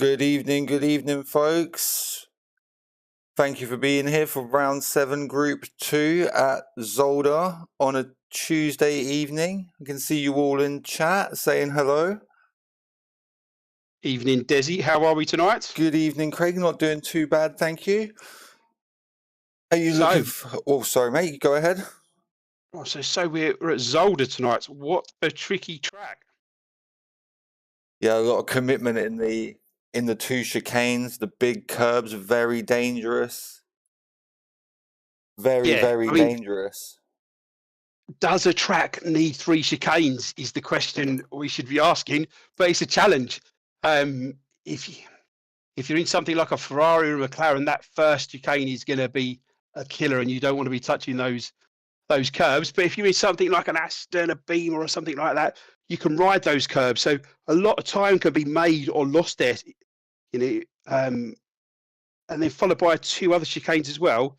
Good evening, folks. Thank you for being here for round 7, group 2 at Zolder on a Tuesday evening. I can see you all in chat saying hello. Evening, Desi. How are we tonight? Good evening, Craig. Not doing too bad, thank you. Are you looking for... Oh, sorry, mate. Go ahead. Oh, so we're at Zolder tonight. What a tricky track. Yeah, a lot of commitment in the 2 chicanes. The big curbs are very dangerous. Very dangerous. Does a track need 3 chicanes is the question we should be asking, but it's a challenge. If you're in something like a Ferrari or a McLaren, that first chicane is going to be a killer and you don't want to be touching those curbs. But if you're in something like an Aston, a Beamer or something like that, you can ride those curbs. So a lot of time can be made or lost there, and then followed by 2 other chicanes as well.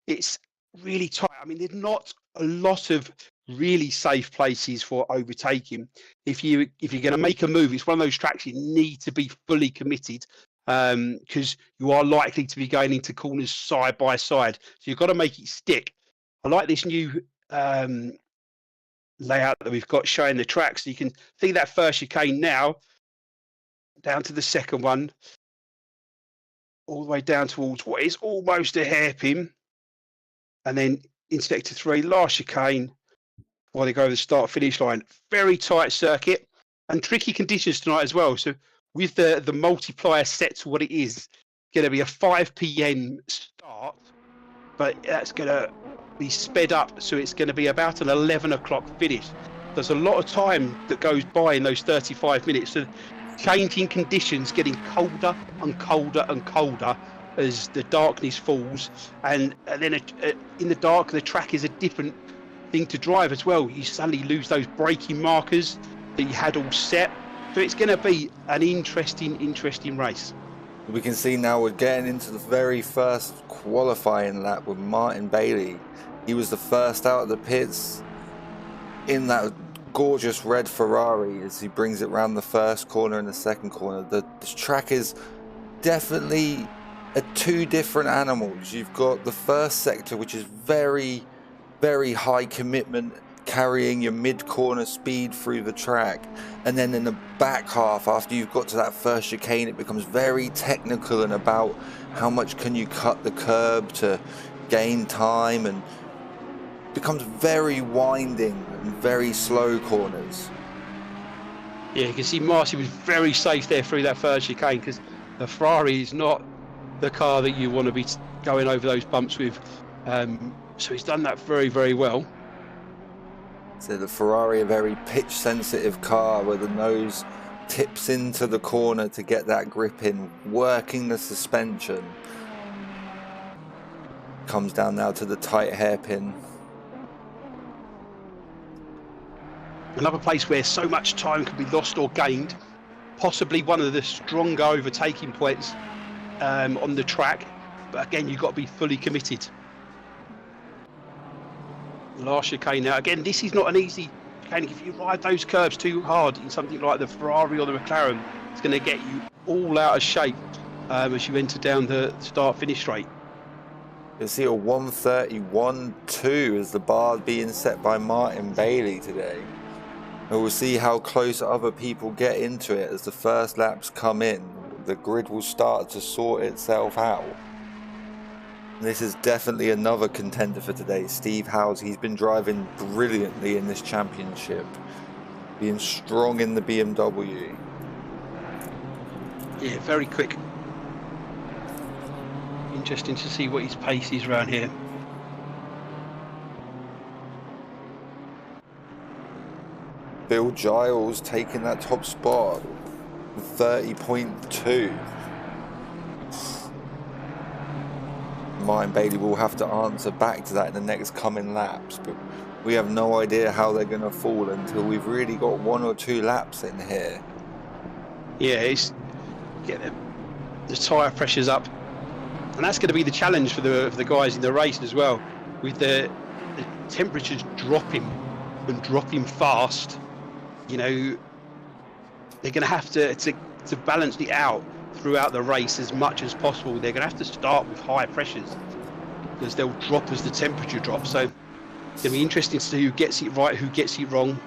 It's really tight. I mean, there's not a lot of really safe places for overtaking. If you're going to make a move, it's one of those tracks you need to be fully committed, because you are likely to be going into corners side by side. So you've got to make it stick. I like this new layout that we've got showing the track. So you can see that first chicane now, down to the second one, all the way down towards what is almost a hairpin. And then in sector 3, last chicane, while they go to the start-finish line. Very tight circuit and tricky conditions tonight as well. So with the multiplier set to what it is, going to be a 5 p.m. start, but that's going to be sped up. So it's going to be about an 11 o'clock finish. There's a lot of time that goes by in those 35 minutes. So changing conditions, getting colder and colder and colder as the darkness falls. And then in the dark, the track is a different thing to drive as well. You suddenly lose those braking markers that you had all set. So it's going to be an interesting race. We can see now we're getting into the very first qualifying lap with Martin Bailey. He was the first out of the pits in that gorgeous red Ferrari as he brings it round the first corner and the second corner. The track is definitely 2 different animals. You've got the first sector, which is very high commitment, carrying your mid-corner speed through the track, and then in the back half, after you've got to that first chicane, it becomes very technical and about how much can you cut the curb to gain time, and becomes very winding and very slow corners. Yeah, you can see Marty was very safe there through that first chicane, because the Ferrari is not the car that you want to be going over those bumps with. So he's done that very well. So the Ferrari, a very pitch sensitive car where the nose tips into the corner to get that grip in, working the suspension. Comes down now to the tight hairpin. Another place where so much time can be lost or gained, possibly one of the stronger overtaking points on the track, but again, you've got to be fully committed. Last chicane now. Again, this is not an easy chicane. If you ride those curbs too hard in something like the Ferrari or the McLaren, it's going to get you all out of shape as you enter down the start-finish straight. You'll see a 1:31.2 as the bar being set by Martin Bailey today. And we'll see how close other people get into it as the first laps come in. The grid will start to sort itself out. This is definitely another contender for today, Steve Howes. He's been driving brilliantly in this championship, being strong in the BMW. Yeah, very quick. Interesting to see what his pace is around here. Bill Giles taking that top spot, 30.2. Martin Bailey will have to answer back to that in the next coming laps, but we have no idea how they're going to fall until we've really got 1 or 2 laps in here. Yeah, the tyre pressure's up, and that's going to be the challenge for the guys in the race as well, with the temperatures dropping and dropping fast. You know, they're going to have to balance it out throughout the race as much as possible. They're going to have to start with high pressures because they'll drop as the temperature drops. So it's going to be interesting to see who gets it right, who gets it wrong.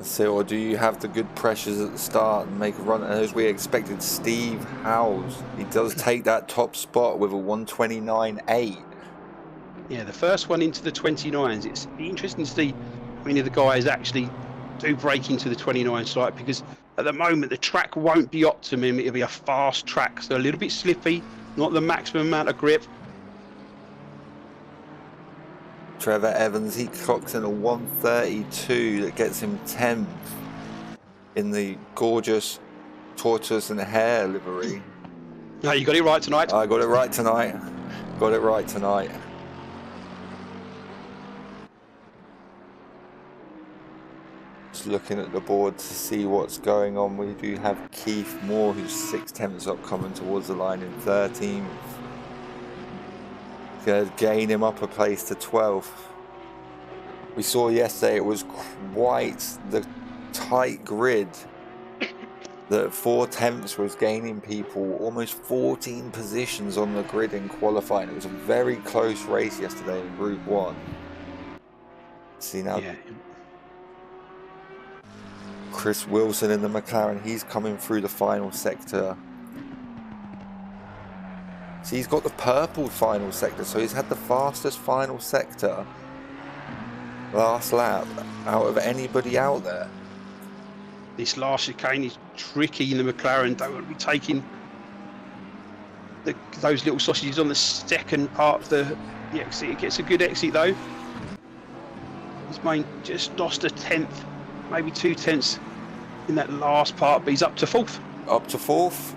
So, or do you have the good pressures at the start and make a run? And as we expected, Steve Howes, he does take that top spot with a 129.8. Yeah, the first one into the 29s. It's interesting to see how many of the guys actually do break into the 29 site, because at the moment the track won't be optimum. It'll be a fast track, so a little bit slippy, not the maximum amount of grip. Trevor Evans, he clocks in a 132 that gets him 10th in the gorgeous tortoise and hare livery. No, you got it right tonight. I got it right tonight. Got it right tonight. Just looking at the board to see what's going on. We do have Keith Moore, who's 6/10 up, coming towards the line in 13th. Going to gain him up a place to 12th. We saw yesterday it was quite the tight grid that 4/10 was gaining people almost 14 positions on the grid in qualifying. It was a very close race yesterday in Group 1. See now, Yeah. Chris Wilson in the McLaren, he's coming through the final sector. See, he's got the purple final sector, so he's had the fastest final sector last lap out of anybody out there. This last chicane is tricky in the McLaren. Don't want to be taking those little sausages on the second part of the exit. It gets a good exit though. His main just lost a 10th, maybe 2/10 in that last part, but he's up to 4th. Up to 4th.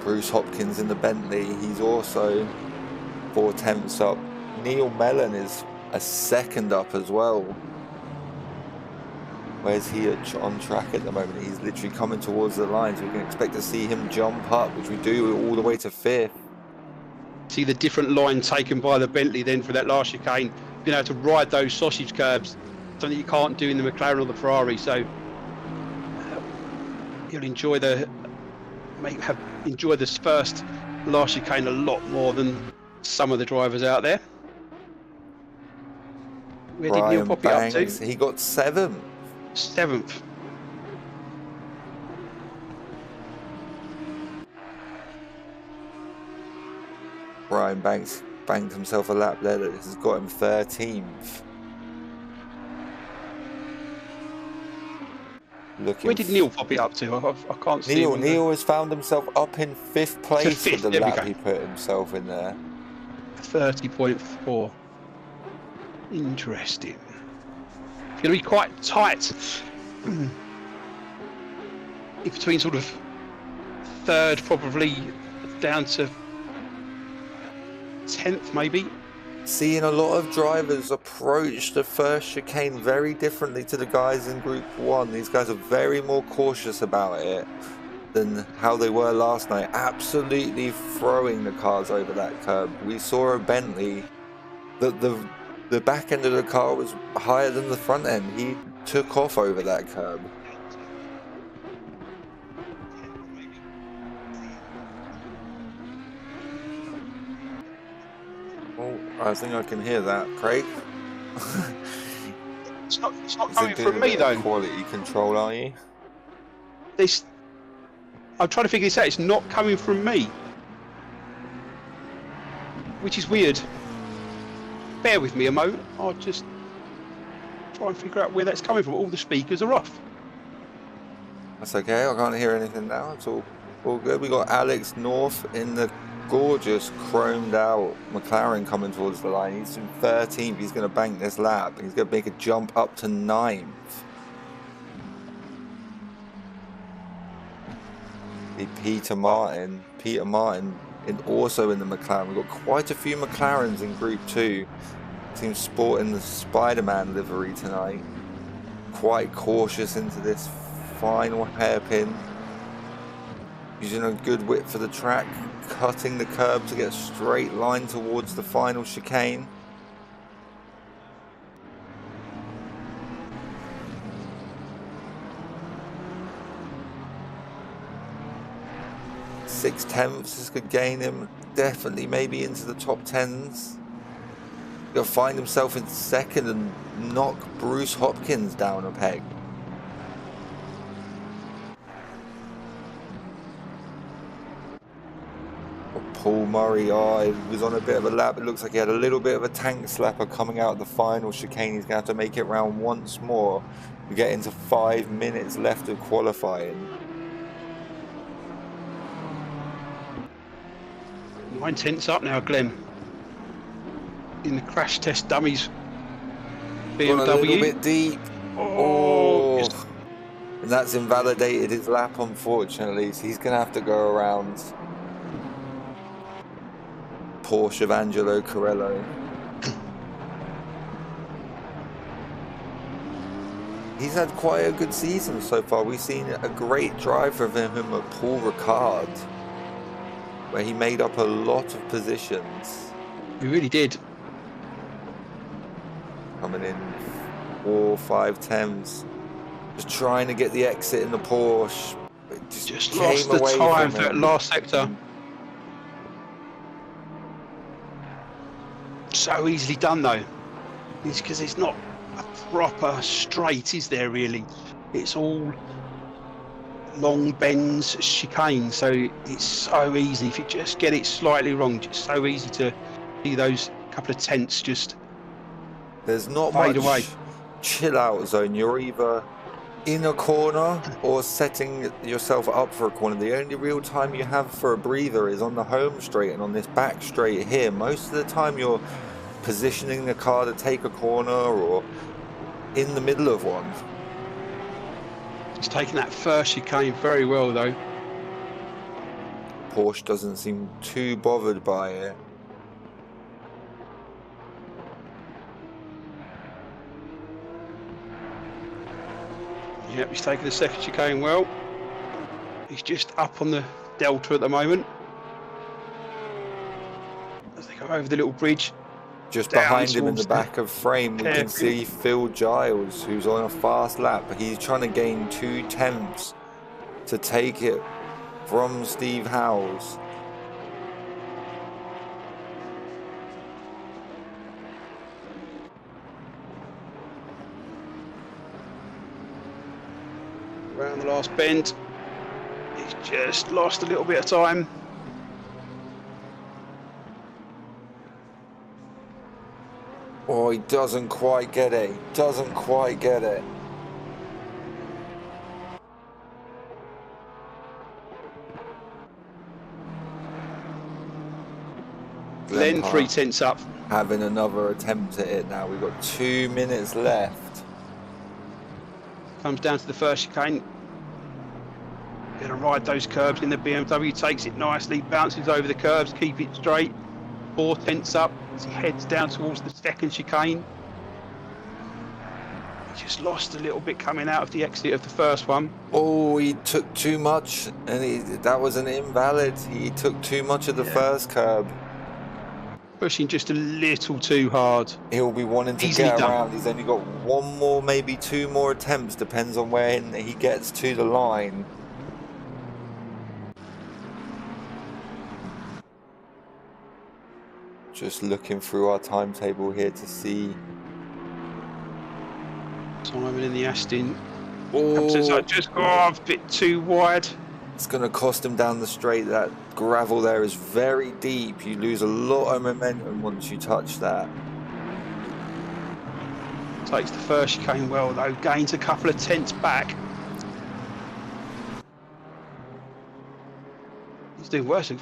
Bruce Hopkins in the Bentley, he's also 4/10 up. Neil Mellon is a 2nd up as well. Where's he on track at the moment? He's literally coming towards the line, so we can expect to see him jump up, which we do all the way to 5th. See the different line taken by the Bentley then for that last chicane. Being able to ride those sausage curbs, something you can't do in the McLaren or the Ferrari. So you'll enjoy enjoy this first last chicane a lot more than some of the drivers out there. Where did Neil Poppy up to? He got 7th. 7th. Brian Banks banged himself a lap there that has got him 13th. Where did Neil pop it up to? I can't see. Neil has found himself up in 5th place fifth, with the lap he put himself in there. 30.4. Interesting. It's going to be quite tight in between sort of 3rd, probably down to 10th maybe. Seeing a lot of drivers approach the first chicane very differently to the guys in Group 1. These guys are very more cautious about it than how they were last night. Absolutely throwing the cars over that curb. We saw a Bentley that the back end of the car was higher than the front end. He took off over that curb. Oh, I think I can hear that, Craig. It's not coming from me though. Quality control, are you? I'm trying to figure this out. It's not coming from me, which is weird. Bear with me a moment. I'll just try and figure out where that's coming from. All the speakers are off. That's okay. I can't hear anything now. It's all good. We got Alex North in the gorgeous chromed out McLaren coming towards the line. He's in 13th. He's going to bank this lap. He's going to make a jump up to 9th. Peter Martin also in the McLaren. We've got quite a few McLarens in Group 2. Team sporting the Spider-Man livery tonight. Quite cautious into this final hairpin. Using a good width for the track. Cutting the curb to get a straight line towards the final chicane. 6/10. This could gain him definitely maybe into the top 10s. He'll find himself in second and knock Bruce Hopkins down a peg. Paul Murray, he was on a bit of a lap. It looks like he had a little bit of a tank slapper coming out of the final chicane. He's going to have to make it round once more. We get into 5 minutes left of qualifying. 9/10 up now, Glenn. In the crash test dummies. Gone a little bit deep. Oh. And that's invalidated his lap, unfortunately. So he's going to have to go around Porsche of Angelo Corello. He's had quite a good season so far. We've seen a great drive from him at Paul Ricard, where he made up a lot of positions. He really did. Coming in 4, 5 temps. Just trying to get the exit in the Porsche. It just lost the time for that last sector. So easily done though. It's because it's not a proper straight, is there really? It's all long bends, chicane, so it's so easy. If you just get it slightly wrong, it's so easy to see those couple of tenths just there's not fade much away. Chill out zone. You're either in a corner or setting yourself up for a corner. The only real time you have for a breather is on the home straight and on this back straight here. Most of the time you're positioning the car to take a corner or in the middle of one. He's taking that first chicane very well though. Porsche doesn't seem too bothered by it. Yep, he's taking the second chicane well. He's just up on the delta at the moment. As they go over the little bridge. Just behind him in the back of frame, we can see Phil Giles, who's on a fast lap. He's trying to gain 2 tenths to take it from Steve Howes. Around the last bend. He's just lost a little bit of time. Oh, he doesn't quite get it. He doesn't quite get it. Glenn 3 tenths up. Having another attempt at it now. We've got 2 minutes left. Comes down to the first chicane. Going to ride those curbs in the BMW. Takes it nicely. Bounces over the curbs. Keep it straight. 4 tenths up as he heads down towards the second chicane. He just lost a little bit coming out of the exit of the first one. Oh, he took too much, and that was an invalid. He took too much of the first curb. Pushing just a little too hard. He'll be wanting to get around. He's only got 1 more, maybe 2 more attempts, depends on when he gets to the line. Just looking through our timetable here to see. Simon in the Aston. Oh, just a bit too wide. It's going to cost him down the straight. That gravel there is very deep. You lose a lot of momentum once you touch that. Takes the first chicane well though. Gains a couple of tenths back. He's doing worse.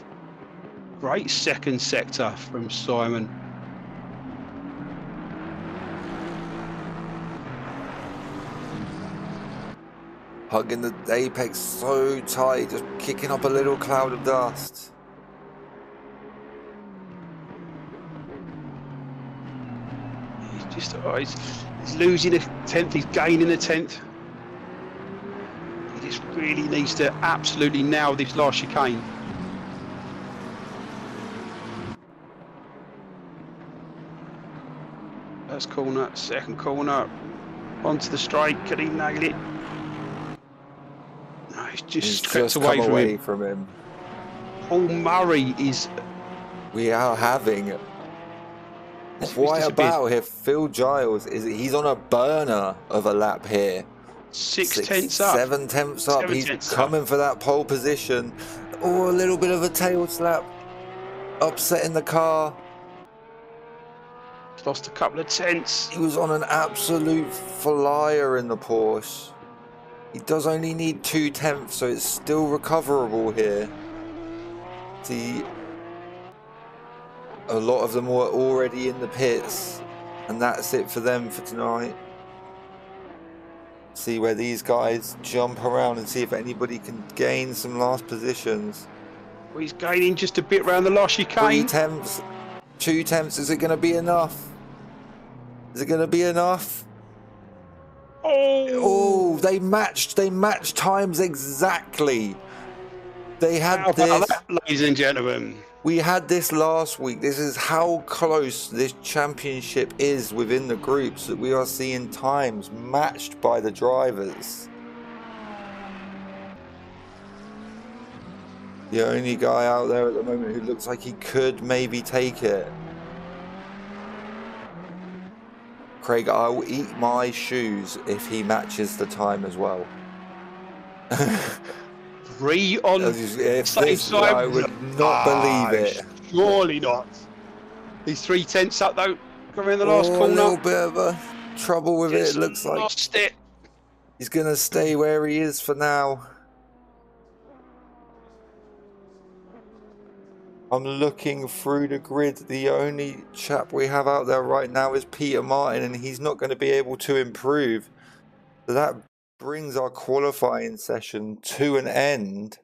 Great second sector from Simon. Hugging the apex so tight, just kicking up a little cloud of dust. He's losing a tenth, he's gaining a tenth. He just really needs to absolutely nail this last chicane. First corner, second corner, onto the straight, can he nail it? No, he's just crept away from him. Paul Murray is... We are having quite a disappeared. battle here. Phil Giles, he's on a burner of a lap here. 6 tenths up. 7 tenths up. 7 He's tenths coming up. for that pole position. Oh, a little bit of a tail slap. Upsetting the car. He's lost a couple of tenths. He was on an absolute flyer in the Porsche. He does only need 2 tenths, so it's still recoverable here. See, a lot of them were already in the pits, and that's it for them for tonight. See where these guys jump around and see if anybody can gain some last positions. Well, he's gaining just a bit around the last chicane. 3 tenths, 2 tenths. Is it going to be enough? Is it going to be enough? Oh, they matched times exactly. They had this, that, ladies and gentlemen. We had this last week. This is how close this championship is within the groups, that we are seeing times matched by the drivers. The only guy out there at the moment who looks like he could maybe take it. Craig, I will eat my shoes if he matches the time as well. 3 on same side. I would not believe it. Surely not. He's 3 tenths up though. Going in the last corner. A little bit of a trouble with it. It looks like lost it. He's going to stay where he is for now. I'm looking through the grid. The only chap we have out there right now is Peter Martin, and he's not going to be able to improve. So that brings our qualifying session to an end.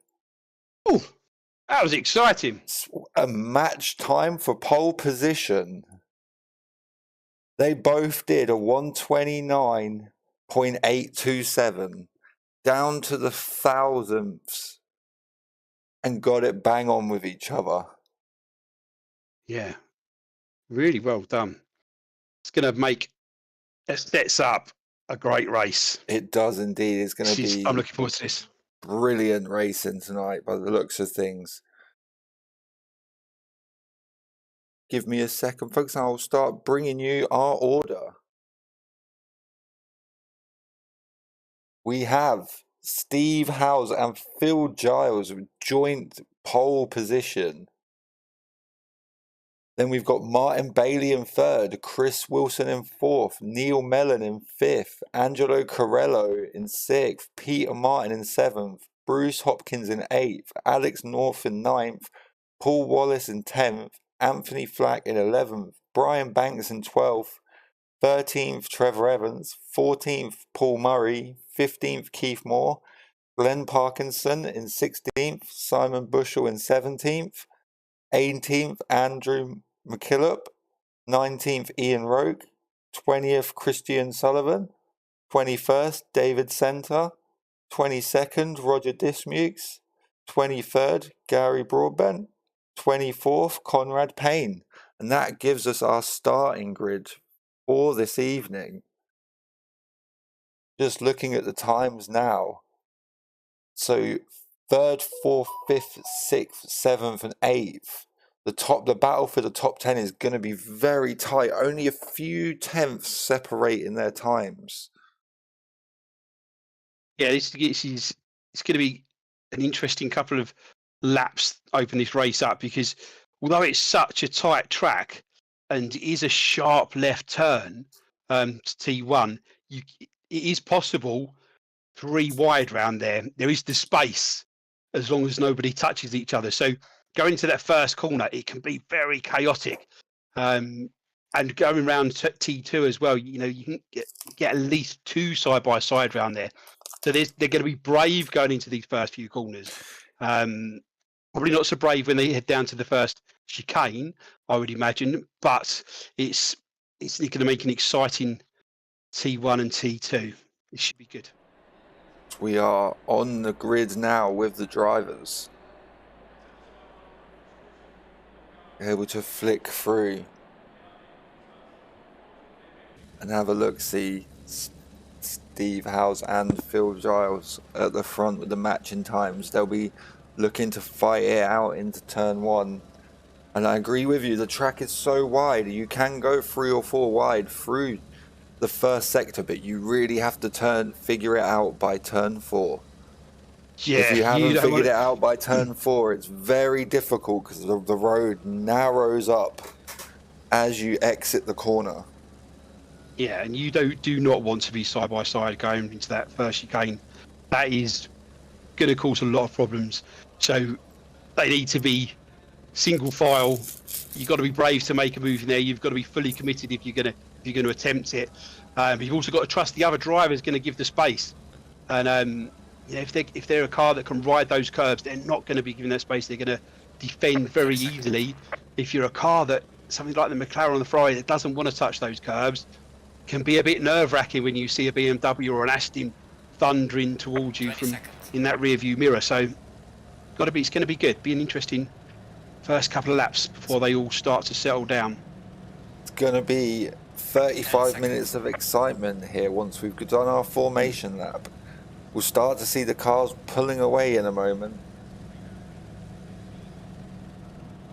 Oh, that was exciting. It's a match time for pole position. They both did a 129.827 down to the thousandths and got it bang on with each other. Yeah, really well done. It's going to sets up a great race. It does indeed. It's going to be. I'm looking forward to this. Brilliant racing tonight by the looks of things. Give me a second, folks, and I'll start bringing you our order. We have Steve Howes and Phil Giles with joint pole position. Then we've got Martin Bailey in third, Chris Wilson in fourth, Neil Mellon in fifth, Angelo Corello in sixth, Peter Martin in seventh, Bruce Hopkins in eighth, Alex North in ninth, Paul Wallace in 10th, Anthony Flack in 11th, Brian Banks in 12th, 13th Trevor Evans, 14th Paul Murray, 15th Keith Moore, Glenn Parkinson in 16th, Simon Bushell in 17th, 18th Andrew McKillop, 19th Ian Roke, 20th Christian Sullivan, 21st David Center, 22nd Roger Dismukes, 23rd Gary Broadbent, 24th Conrad Payne. And that gives us our starting grid for this evening. Just looking at the times now. So 3rd, 4th, 5th, 6th, 7th and 8th. The battle for the top 10 is going to be very tight. Only a few tenths separating their times. Yeah, it's going to be an interesting couple of laps open this race up, because although it's such a tight track and it is a sharp left turn to T1, it is possible 3 wide round there. There is the space as long as nobody touches each other. So going to that first corner, it can be very chaotic. And going around T2 as well, you can get at least 2 side by side round there. So they're going to be brave going into these first few corners. Probably not so brave when they head down to the first chicane, I would imagine. But it's going to make an exciting T1 and T2. It should be good. We are on the grid now with the drivers. Able to flick through and have a look, see Steve Howes and Phil Giles at the front with the matching times. They'll be looking to fight it out into turn 1. And I agree with you, the track is so wide. You can go 3 or 4 wide through the first sector, but you really have to figure it out by turn 4. Yeah, If you haven't don't figured want it out by turn 4, it's very difficult because the road narrows up as you exit the corner. Yeah, and you do not want to be side by side going into that first chicane. That is going to cause a lot of problems. So they need to be single file. You've got to be brave to make a move in there. You've got to be fully committed if you're going to attempt it. But you've also got to trust the other driver is going to give the space. And if they're a car that can ride those curves, they're not going to be given that space. They're going to defend very easily. If you're a car that something like the McLaren on the Ferrari that doesn't want to touch those curves, can be a bit nerve-wracking when you see a BMW or an Aston thundering towards you from in that rear view mirror. So it's going to be good. Be an interesting first couple of laps before they all start to settle down. It's going to be 35 minutes of excitement here once we've done our formation lap. We'll start to see the cars pulling away in a moment.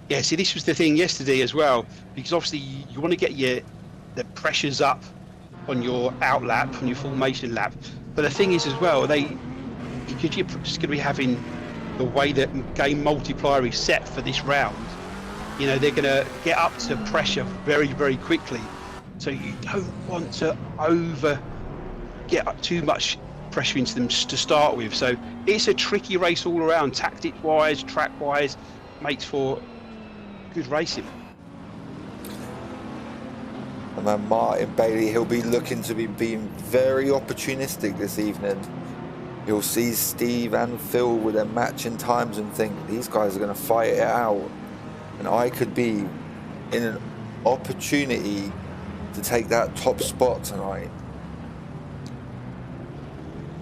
Yeah, see, this was the thing yesterday as well, because obviously you want to get the pressures up on your out lap, on your formation lap. But the thing is as well, because you're just going to be having the way that game multiplier is set for this round, they're going to get up to pressure very, very quickly. So you don't want to get up too much pressure into them to start with. So it's a tricky race all around, tactic-wise, track-wise, makes for good racing. And then Martin Bailey, he'll be looking to be being very opportunistic this evening. You'll see Steve and Phil with their matching times and think, these guys are going to fight it out. And I could be in an opportunity to take that top spot tonight.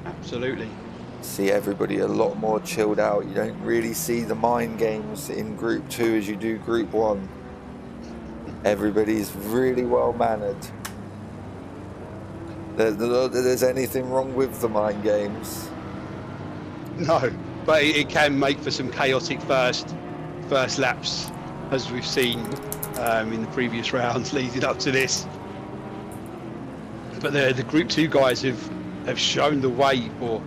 Absolutely. See everybody a lot more chilled out. You don't really see the mind games in Group 2 as you do Group 1. Everybody's really well mannered. There's anything wrong with the mind games. No, but it can make for some chaotic first laps, as we've seen in the previous rounds leading up to this. But the Group 2 guys have shown the way for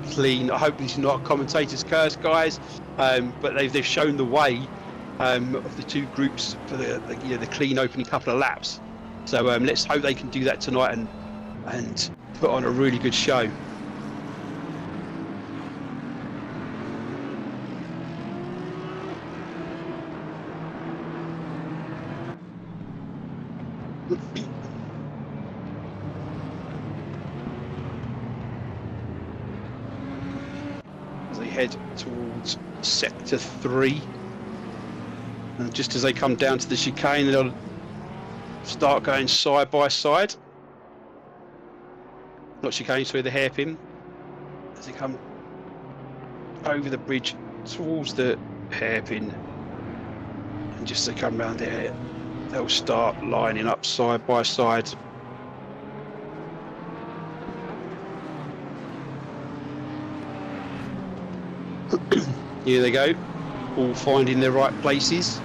clean. I hope this is not a commentator's curse, guys, but they've shown the way of the two groups for the clean opening couple of laps. So let's hope they can do that tonight and put on a really good show. As they head towards sector 3, and just as they come down to the chicane, they'll start going side by side. Not chicane, sorry, the hairpin. As they come over the bridge towards the hairpin, and just as they come round there, they'll start lining up side by side. Here they go, all finding their right places.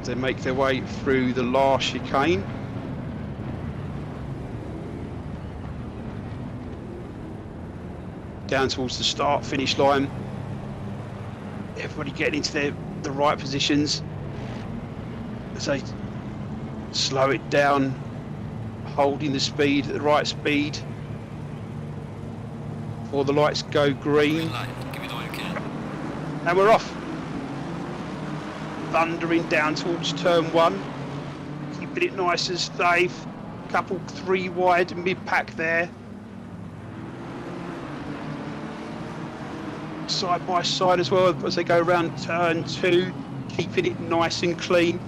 They make their way through the last chicane. Down towards the start finish line. Everybody getting into the right positions as they slow it down, holding the speed at the right speed before the lights go green. And we're off. Thundering down towards turn 1, keeping it nice and safe. Couple 3 wide mid-pack there. Side by side as well as they go around turn 2, keeping it nice and clean.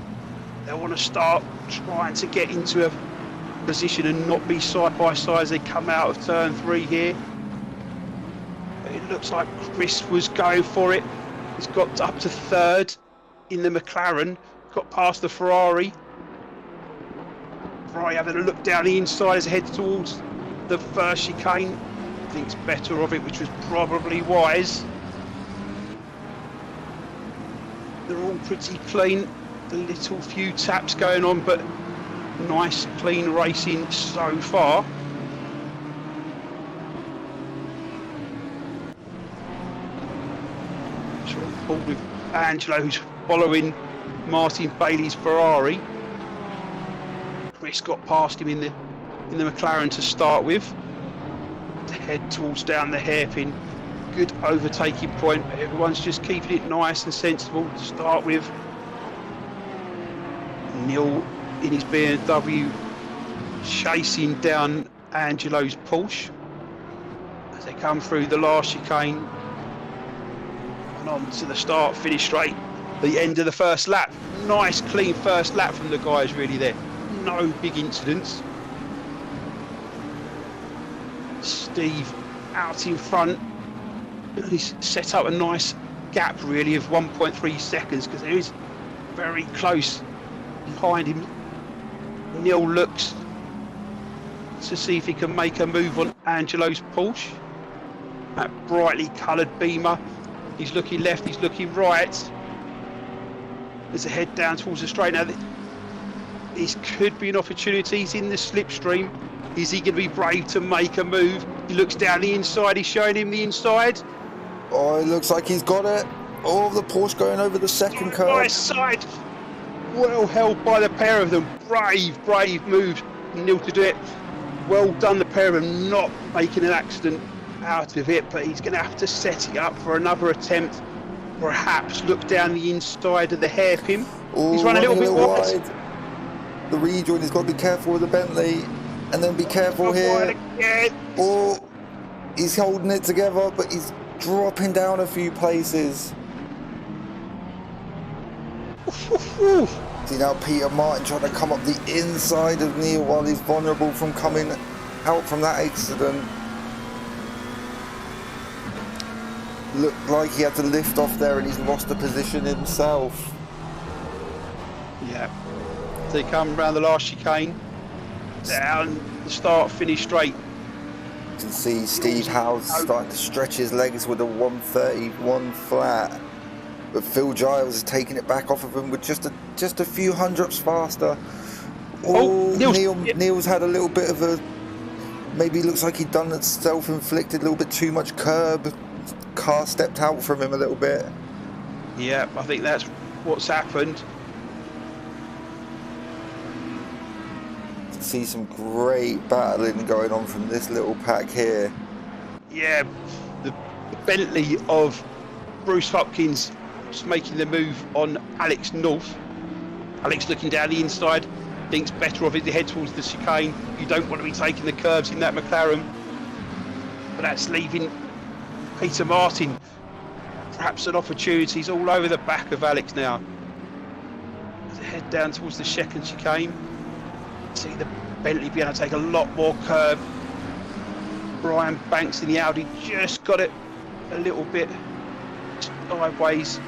They'll want to start trying to get into a position and not be side by side as they come out of turn 3 here. It looks like Chris was going for it. He's got up to 3rd in the McLaren, got past the Ferrari. Ferrari having a look down the inside as it heads towards the first chicane. Thinks better of it, which was probably wise. They're all pretty clean. The little few taps going on, but nice clean racing so far. With Angelo, who's following Martin Bailey's Ferrari. Chris got past him in the McLaren to start with. To head towards down the hairpin. Good overtaking point. Everyone's just keeping it nice and sensible to start with. Neil in his BMW chasing down Angelo's Porsche as they come through the last chicane. On to the start finish straight, the end of the first lap. Nice clean first lap from the guys really there, no big incidents. Steve out in front, he's set up a nice gap really of 1.3 seconds because there is very close behind him. Neil looks to see if he can make a move on Angelo's Porsche, that brightly coloured Beamer. He's looking left, he's looking right. As they head down towards the straight. Now, this could be an opportunity. He's in the slipstream. Is he going to be brave to make a move? He looks down the inside, he's showing him the inside. Oh, it looks like he's got it. Oh, the Porsche going over the second curve. Nice side. Well held by the pair of them. Brave move. Neil to do it. Well done, the pair of them, not making an accident out of it, but he's going to have to set it up for another attempt. Perhaps look down the inside of the hairpin. Oh, he's run a little bit wide. The rejoin, he's got to be careful with the Bentley, and then be careful here. Oh, he's holding it together, but he's dropping down a few places. See now Peter Martin trying to come up the inside of Neil while he's vulnerable from coming out from that accident. Looked like he had to lift off there and he's lost the position himself. Yeah. They come round the last chicane. Down the start, finish straight. You can see Steve Howes starting to stretch his legs with a 131 flat. But Phil Giles is taking it back off of him with just a few hundredths faster. Oh, Neil's had a little bit of a... Maybe looks like he'd done it self-inflicted, a little bit too much curb. Car stepped out from him a little bit. Yeah, I think that's what's happened. See some great battling going on from this little pack here. Yeah, the Bentley of Bruce Hopkins just making the move on Alex North. Alex looking down the inside, thinks better of it to head towards the chicane. You don't want to be taking the curves in that McLaren, but that's leaving Peter Martin perhaps an opportunity. He's all over the back of Alex now. As they head down towards the second chicane, see the Bentley being able to take a lot more curb. Brian Banks in the Audi just got it a little bit sideways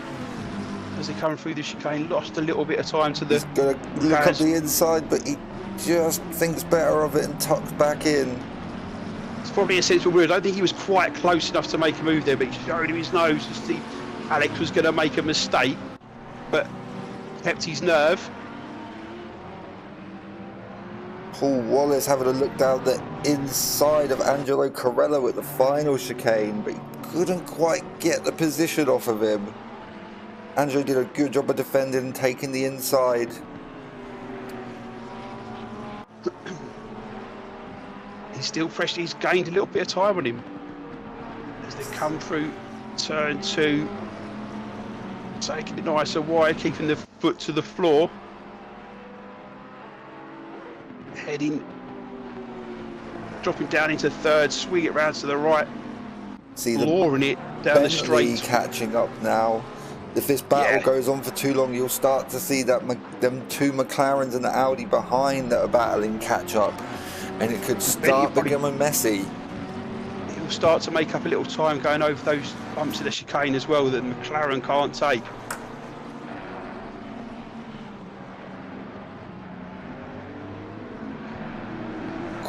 as they come through the chicane. Lost a little bit of time to the... He's got to look up the inside, but he just thinks better of it and tucks back in. It's probably a sensible move. I don't think he was quite close enough to make a move there, but he showed him his nose to see Alex was going to make a mistake, but kept his nerve. Paul Wallace having a look down the inside of Angelo Corello at the final chicane, but he couldn't quite get the position off of him. Angelo did a good job of defending and taking the inside. He's still fresh. He's gained a little bit of time on him as they come through turn 2, taking it nice and wide, keeping the foot to the floor. Heading, dropping down into third, swing it round to the right, see flooring it down the straight. Catching up now. If this battle goes on for too long, you'll start to see that them two McLarens and the Audi behind that are battling catch up, and it could start becoming messy. It will start to make up a little time going over those bumps of the chicane as well that McLaren can't take.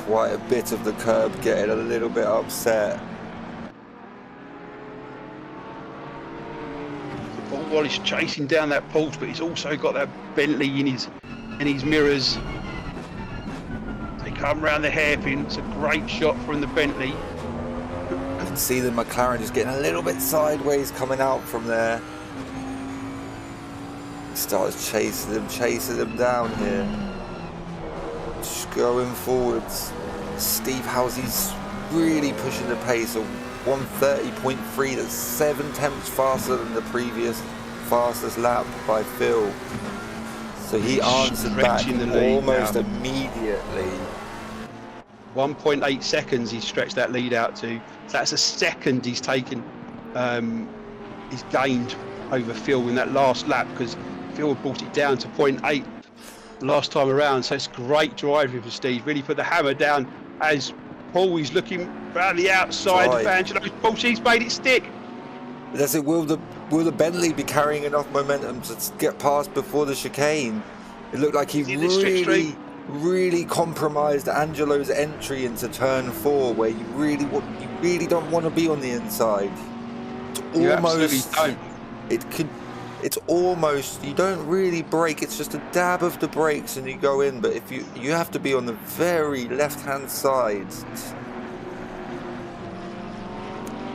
quite a bit of the curb, getting a little bit upset. Paul Wallace chasing down that Porsche, but he's also got that Bentley in his mirrors. They come round the hairpin. It's a great shot from the Bentley. You can see the McLaren just getting a little bit sideways coming out from there. Starts chasing them down here. Just going forwards. Steve Housy's really pushing the pace of 1:30.3. That's 7 tenths faster than the previous fastest lap by Phil. So he answered back almost immediately. 1.8 seconds he stretched that lead out to. So that's a second he's taken. He's gained over Phil in that last lap, because Phil brought it down to 0.8 last time around. So it's great driving for Steve. Really put the hammer down as Paul is looking around the outside of Angelo. Paul, she's made it stick. That's it. Will the Bentley be carrying enough momentum to get past before the chicane? It looked like he really compromised Angelo's entry into turn 4, where you really don't want to be on the inside. You absolutely don't. It's almost, you don't really brake, it's just a dab of the brakes and you go in, but if you have to be on the very left-hand side.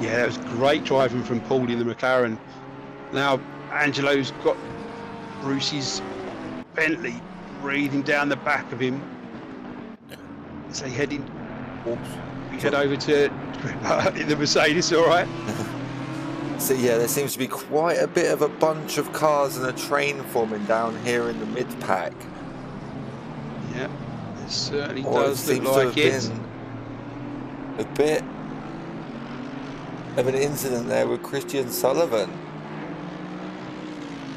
Yeah, that was great driving from Paul in the McLaren. Now Angelo's got Bruce's Bentley breathing down the back of him as they head over to in the Mercedes. All right. So yeah, there seems to be quite a bit of a bunch of cars and a train forming down here in the mid-pack. Yeah, it certainly does look like it. A bit of an incident there with Christian Sullivan.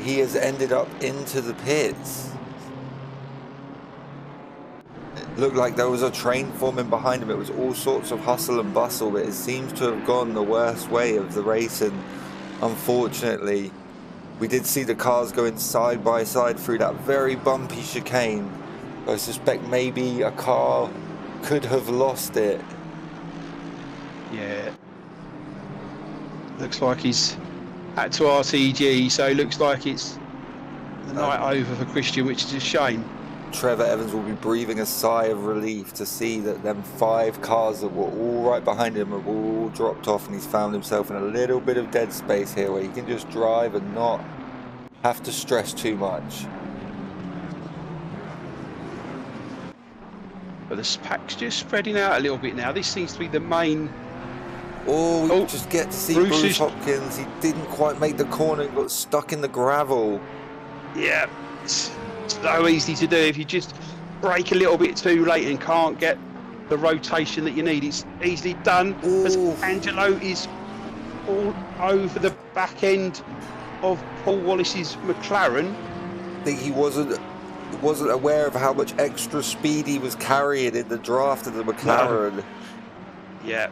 He has ended up into the pits. It looked like there was a train forming behind him. It was all sorts of hustle and bustle, but it seems to have gone the worst way of the race, and unfortunately we did see the cars going side by side through that very bumpy chicane. I suspect maybe a car could have lost it. Yeah, looks like he's had to RTG, so it looks like it's the night over for Christian, which is a shame. Trevor Evans will be breathing a sigh of relief to see that them 5 cars that were all right behind him have all dropped off, and he's found himself in a little bit of dead space here where he can just drive and not have to stress too much. But the pack's just spreading out a little bit now. This seems to be the main. We just get to see Bruce Hopkins. He didn't quite make the corner and got stuck in the gravel. Yeah, it's so easy to do. If you just brake a little bit too late and can't get the rotation that you need, it's easily done. As Angelo is all over the back end of Paul Wallace's McLaren. I think he wasn't aware of how much extra speed he was carrying in the draft of the McLaren. No. Yeah.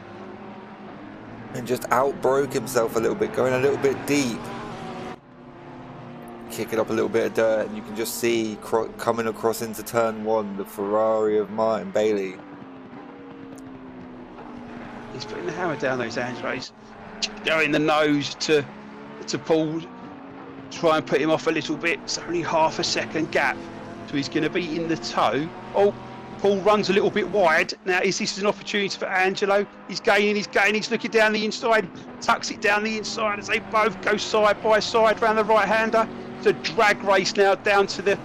And just outbroke himself a little bit, going a little bit deep. Kicking up a little bit of dirt, and you can just see coming across into turn 1 the Ferrari of Martin Bailey. He's putting the hammer down those Angelos. Going the nose to Paul, try and put him off a little bit. It's only half a second gap, so he's going to be in the toe. Oh, Paul runs a little bit wide. Now, is this an opportunity for Angelo? He's gaining, he's looking down the inside, tucks it down the inside as they both go side by side round the right-hander. It's a drag race now down to the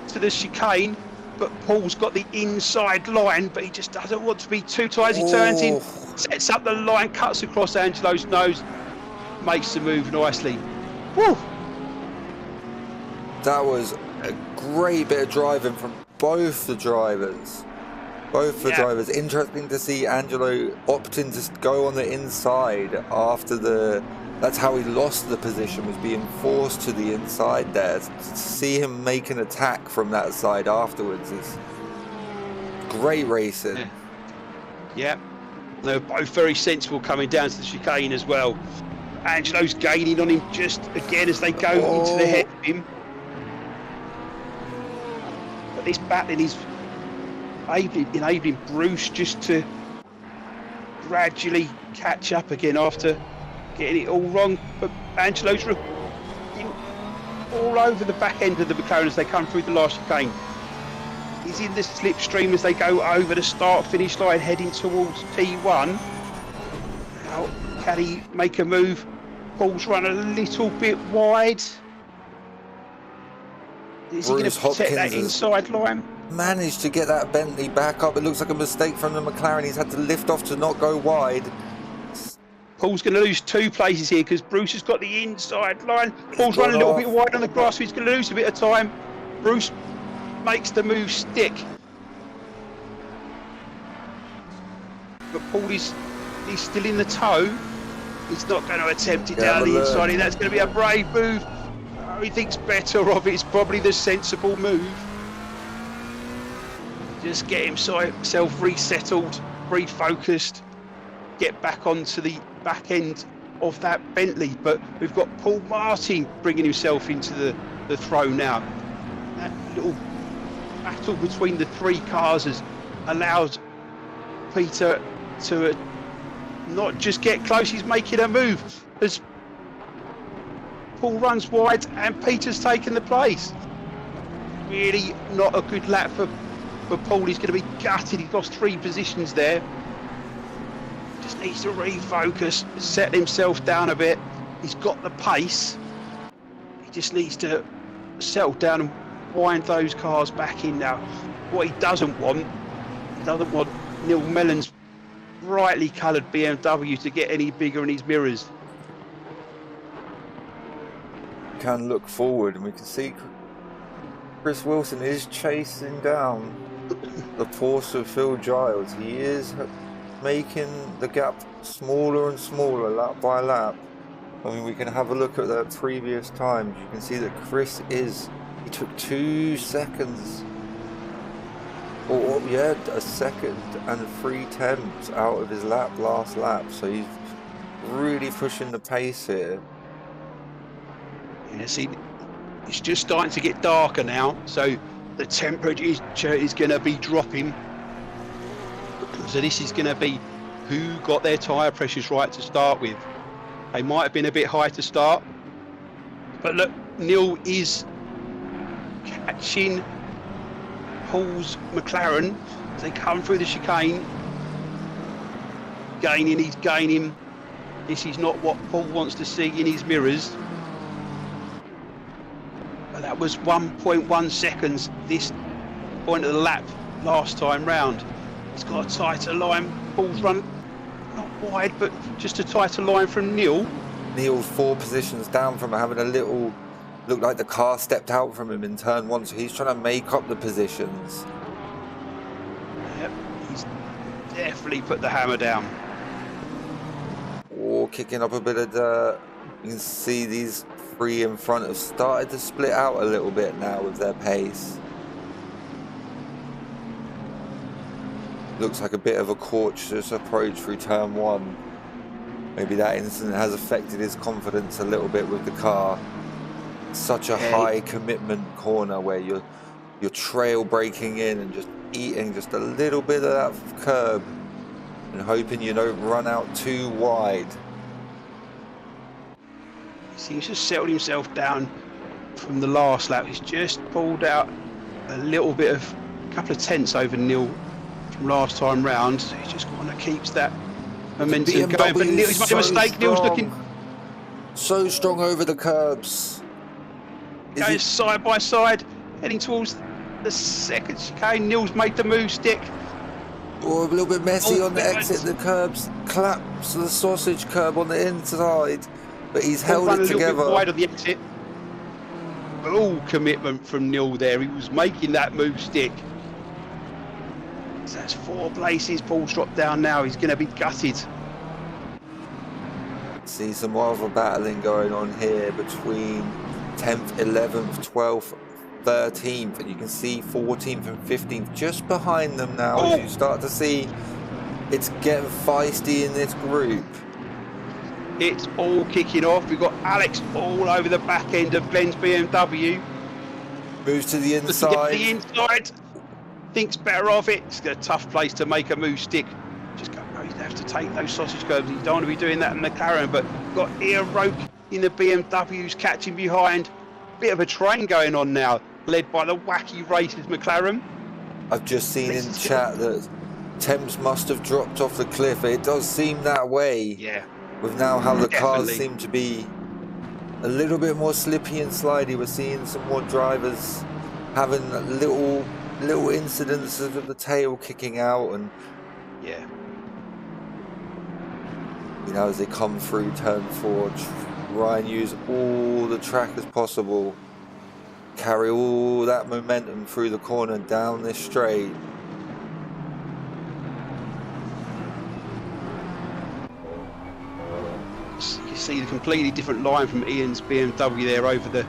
chicane, but Paul's got the inside line, but he just doesn't want to be too tight as he turns in, sets up the line, cuts across Angelo's nose, makes the move nicely. Woo! That was a great bit of driving from both the drivers. Interesting to see Angelo opting to go on the inside after that's how he lost the position, was being forced to the inside there. To see him make an attack from that side afterwards is great racing. Yeah. They're both very sensible coming down to the chicane as well. Angelo's gaining on him just again as they go into the head of him. But this battling is enabling Bruce just to gradually catch up again after getting it all wrong. But Angelo's all over the back end of the McLaren as they come through the last chicane. He's in the slipstream as they go over the start-finish line heading towards P1. Now, can he make a move? Paul's run a little bit wide. Is he going to protect that inside line? Managed to get that Bentley back up. It looks like a mistake from the McLaren. He's had to lift off to not go wide. Paul's going to lose 2 places here because Bruce has got the inside line. Paul's running a little bit wide on the grass, so he's going to lose a bit of time. Bruce makes the move stick. But Paul is still in the tow. He's not going to attempt it down the inside. And that's going to be a brave move. Oh, he thinks better of it. It's probably the sensible move. Just get himself resettled, refocused, get back onto the back end of that Bentley. But we've got Paul Martin bringing himself into the throw now. That little battle between the 3 cars has allowed Peter to not just get close, he's making a move as Paul runs wide and Peter's taken the place. Really not a good lap for Paul. He's going to be gutted. He's lost 3 positions there. Just needs to refocus, settle himself down a bit. He's got the pace. He just needs to settle down and wind those cars back in now. What he doesn't want Neil Mellon's brightly coloured BMW to get any bigger in his mirrors. We can look forward and we can see Chris Wilson is chasing down the Porsche of Phil Giles. He is making the gap smaller and smaller lap by lap. I mean, we can have a look at the previous times. You can see that Chris he took 2 seconds. Or yeah, a second and 3/10 out of his last lap. So he's really pushing the pace here. Yeah, see, it's just starting to get darker now, so the temperature is going to be dropping. So this is going to be who got their tyre pressures right to start with. They might have been a bit high to start, but look, Neil is catching Paul's McLaren as they come through the chicane. He's gaining. This is not what Paul wants to see in his mirrors. But that was 1.1 seconds this point of the lap last time round. He's got a tighter line. Paul's run not wide, but just a tighter line from Neil. Neil's 4 positions down from having a little. Looked like the car stepped out from him in turn 1, so he's trying to make up the positions. Yep, he's definitely put the hammer down. Or kicking up a bit of dirt. You can see these 3 in front have started to split out a little bit now with their pace. Looks like a bit of a cautious approach through turn 1. Maybe that incident has affected his confidence a little bit with the car. Such a high commitment corner where you're trail braking in and just eating just a little bit of that curb and hoping you don't run out too wide. He seems to have settled himself down from the last lap. He's just pulled out a little bit of a couple of tenths over Neil from last time round. So he just kind of keeps that momentum going. But Neil's made a mistake. Neil's looking so strong over the curbs. Going side by side, heading towards the second chicane. Neil's made the move stick. Oh, a little bit messy on the exit. The curbs collapse the sausage curb on the inside, but he's held it together. A little bit wide on the exit. All commitment from Neil there. He was making that move stick. So that's 4 places. Paul's dropped down now. He's going to be gutted. See some more of a battling going on here between 10th, 11th, 12th, 13th, and you can see 14th and 15th just behind them now. As you start to see it's getting feisty in this group. It's all kicking off. We've got Alex all over the back end of Glenn's BMW. Moves to the inside. The inside. thinks better of it. It's a tough place to make a move stick. Just go, oh, you have to take those sausage curbs. You don't want to be doing that in the McLaren, but got Ian Roke in the BMWs catching behind. Bit of a train going on now, led by the wacky racers McLaren. I've just seen in chat that Thames must have dropped off the cliff. It does seem that way. Yeah. With now how the cars Definitely. seem to be a little bit more slippy and slidey. We're seeing some more drivers having little incidences of the tail kicking out, and Yeah. you know, as they come through turn 4, try and use all the track as possible. Carry all that momentum through the corner down this straight. You see the completely different line from Ian's BMW there over the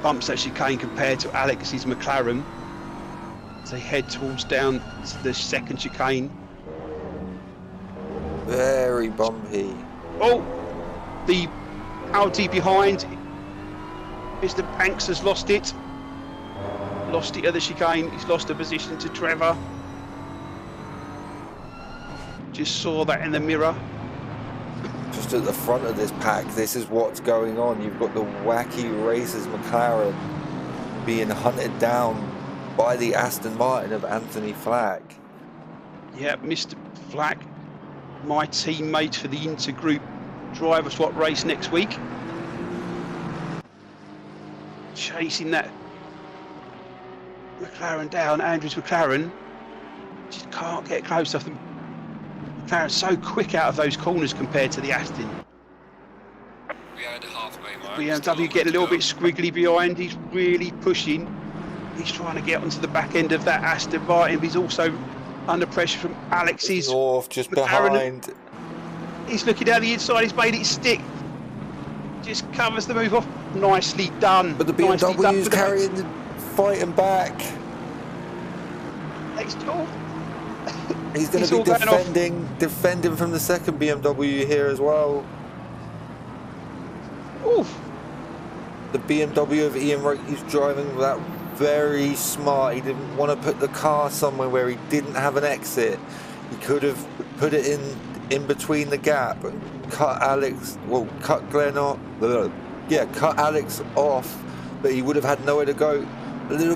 bumps that chicane compared to Alex's McLaren as they head towards down to the second chicane. Very bumpy. Oh, the Audi behind. Mr. Banks has lost it. Lost it at the chicane. He's lost a position to Trevor. Just saw that in the mirror. Just at the front of this pack, this is what's going on. You've got the wacky racers McLaren being hunted down by the Aston Martin of Anthony Flack. Yeah, Mr. Flack, my teammate for the intergroup driver swap race next week. Chasing that McLaren down, Andrew's McLaren. Just can't get close enough. McLaren's so quick out of those corners compared to the Aston. We had a halfway mark. BMW getting a little bit squiggly behind. He's really pushing. He's trying to get onto the back end of that Aston Martin, but he's also under pressure from Alex's North just McLaren. behind. He's looking down the inside. He's made it stick. Just covers the move off. Nicely done. But the Nicely done BMW's for the carrying the fighting back. next door. He's going It's to all be going defending from the second BMW here as well. Oof. The BMW of Ian Roke, he's driving that very smart. He didn't want to put the car somewhere where he didn't have an exit. He could have put it in between the gap and cut Alex, well, cut Glenn off. Yeah, cut Alex off, but he would have had nowhere to go. A little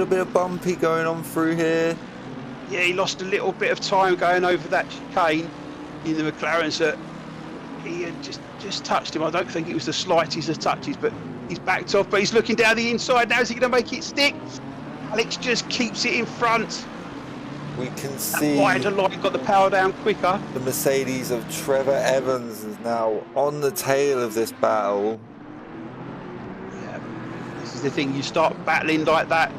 bit of bumpy going on through here. Yeah, he lost a little bit of time going over that chicane in the McLaren, so he had just touched him. I don't think it was the slightest of touches, but he's backed off, but he's looking down the inside now. Is he going to make it stick? Alex just keeps it in front. We can see Wider line got the power down quicker. the Mercedes of Trevor Evans is now on the tail of this battle. Yeah, this is the thing. You start battling like that,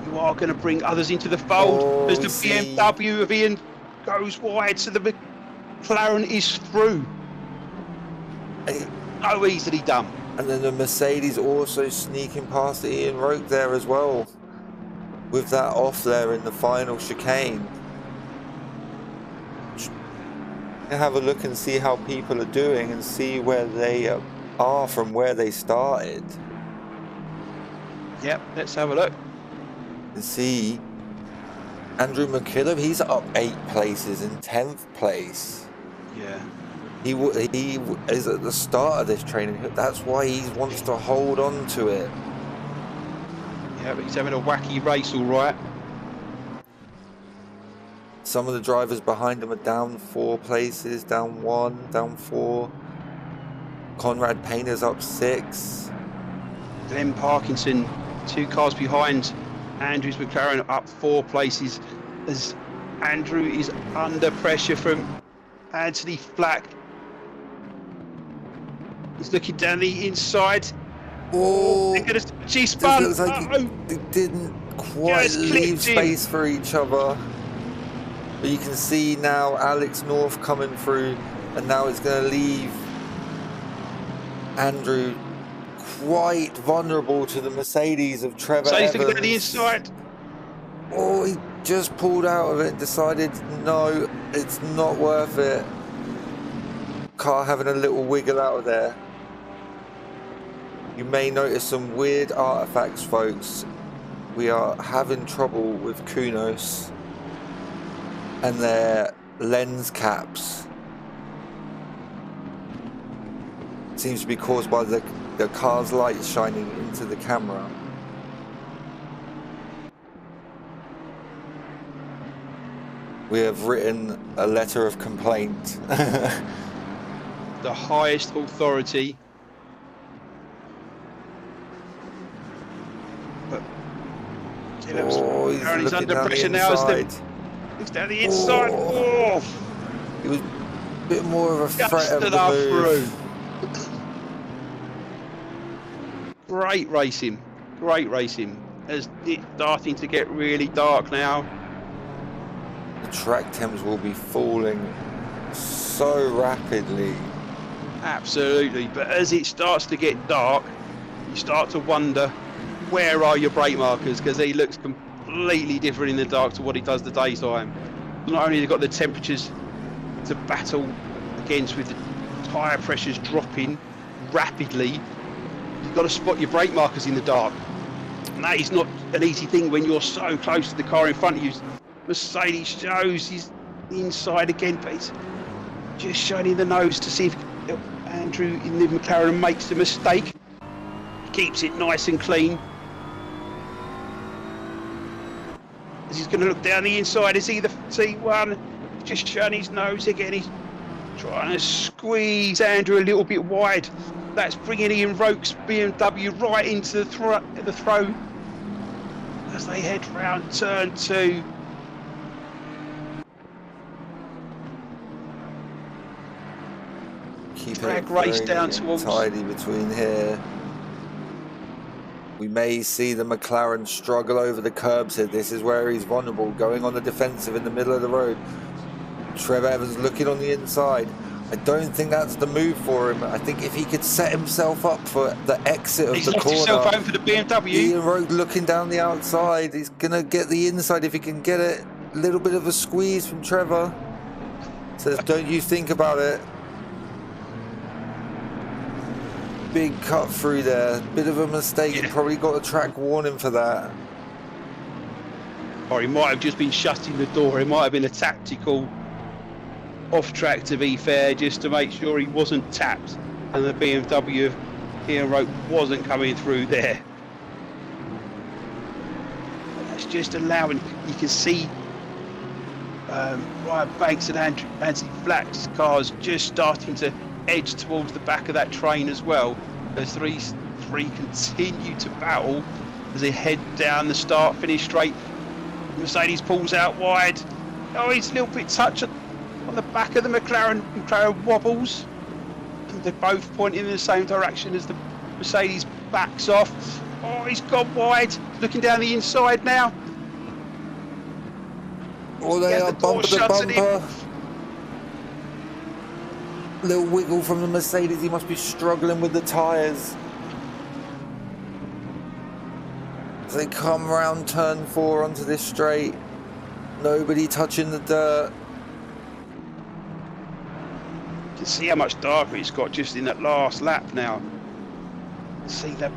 you are going to bring others into the fold. Oh, As the BMW of Ian goes wide, so the McLaren is through. So easily done. And then the Mercedes also sneaking past Ian Roke there as well, with that off there in the final chicane. Have a look and see how people are doing and see where they are from where they started. Yep, let's have a look. And see Andrew McKillop, he's up 8 places in 10th place. Yeah. He is at the start of this training. That's why he wants to hold on to it. Yeah, but he's having a wacky race, all right. Some of the drivers behind him are down 4 places, down 1, down 4. Conrad Payne's up 6. Glenn Parkinson, 2 cars behind Andrew's McLaren, up 4 places as Andrew is under pressure from Anthony Flack. He's looking down the inside. Oh, She spun. looks like they didn't quite Just leave clipped him. space for each other. But you can see now Alex North coming through, and now it's going to leave Andrew quite vulnerable to the Mercedes of Trevor So he's Evans. looking down the inside. Oh, he just pulled out of it, decided no, it's not worth it. Car having a little wiggle out of there. You may notice some weird artifacts, folks, we are having trouble with Kunos and their lens caps. Seems to be caused by the car's light shining into the camera. We have written a letter of complaint. The highest authority. But Oh, he's he's looking under down pressure the now. inside. He's down the inside. Oh. He was a bit more of a threat Just of the enough move. Great racing. Great racing. As it's starting to get really dark now. The track temps will be falling so rapidly. Absolutely. But as it starts to get dark, you start to wonder, where are your brake markers? Because he looks completely different in the dark to what he does the daytime. Not only have they got the temperatures to battle against with the tyre pressures dropping rapidly, you've got to spot your brake markers in the dark. And that is not an easy thing when you're so close to the car in front of you. Mercedes shows he's inside again, but he's just showing the nose to see if Andrew in the McLaren makes a mistake. He keeps it nice and clean. As he's going to look down the inside, is he the T1? Just showing his nose again. He's trying to squeeze Andrew a little bit wide. That's bringing Ian Roke's BMW right into the throw as they head round turn 2. Keep Drag it race very down towards tidy between here. We may see the McLaren struggle over the curbs here. This is where he's vulnerable, going on the defensive in the middle of the road. Trev Evans looking on the inside. I don't think that's the move for him. I think if he could set himself up for the exit of He's the left corner. himself home for the BMW. Ian Roke looking down the outside. He's going to get the inside if he can get it. A little bit of a squeeze from Trevor. Says, don't you think about it. Big cut through there. Bit of a mistake. He probably got a track warning for that. Or he might have just been shutting the door. It might have been a tactical off track, to be fair, just to make sure he wasn't tapped and the BMW of Ian Roke wasn't coming through there. That's just allowing, you can see Ryan Banks and Anthony Flack's cars just starting to edge towards the back of that train as well. The three continue to battle as they head down the start finish straight. Mercedes pulls out wide. Oh, he's a little bit touched on the back of the McLaren. McLaren wobbles. And they're both pointing in the same direction as the Mercedes backs off. Oh, he's gone wide. Looking down the inside now. Oh, they are bumper to bumper. Little wiggle from the Mercedes. He must be struggling with the tyres. As they come round turn 4 onto this straight. Nobody touching the dirt. You can see how much darker it's got just in that last lap now. See that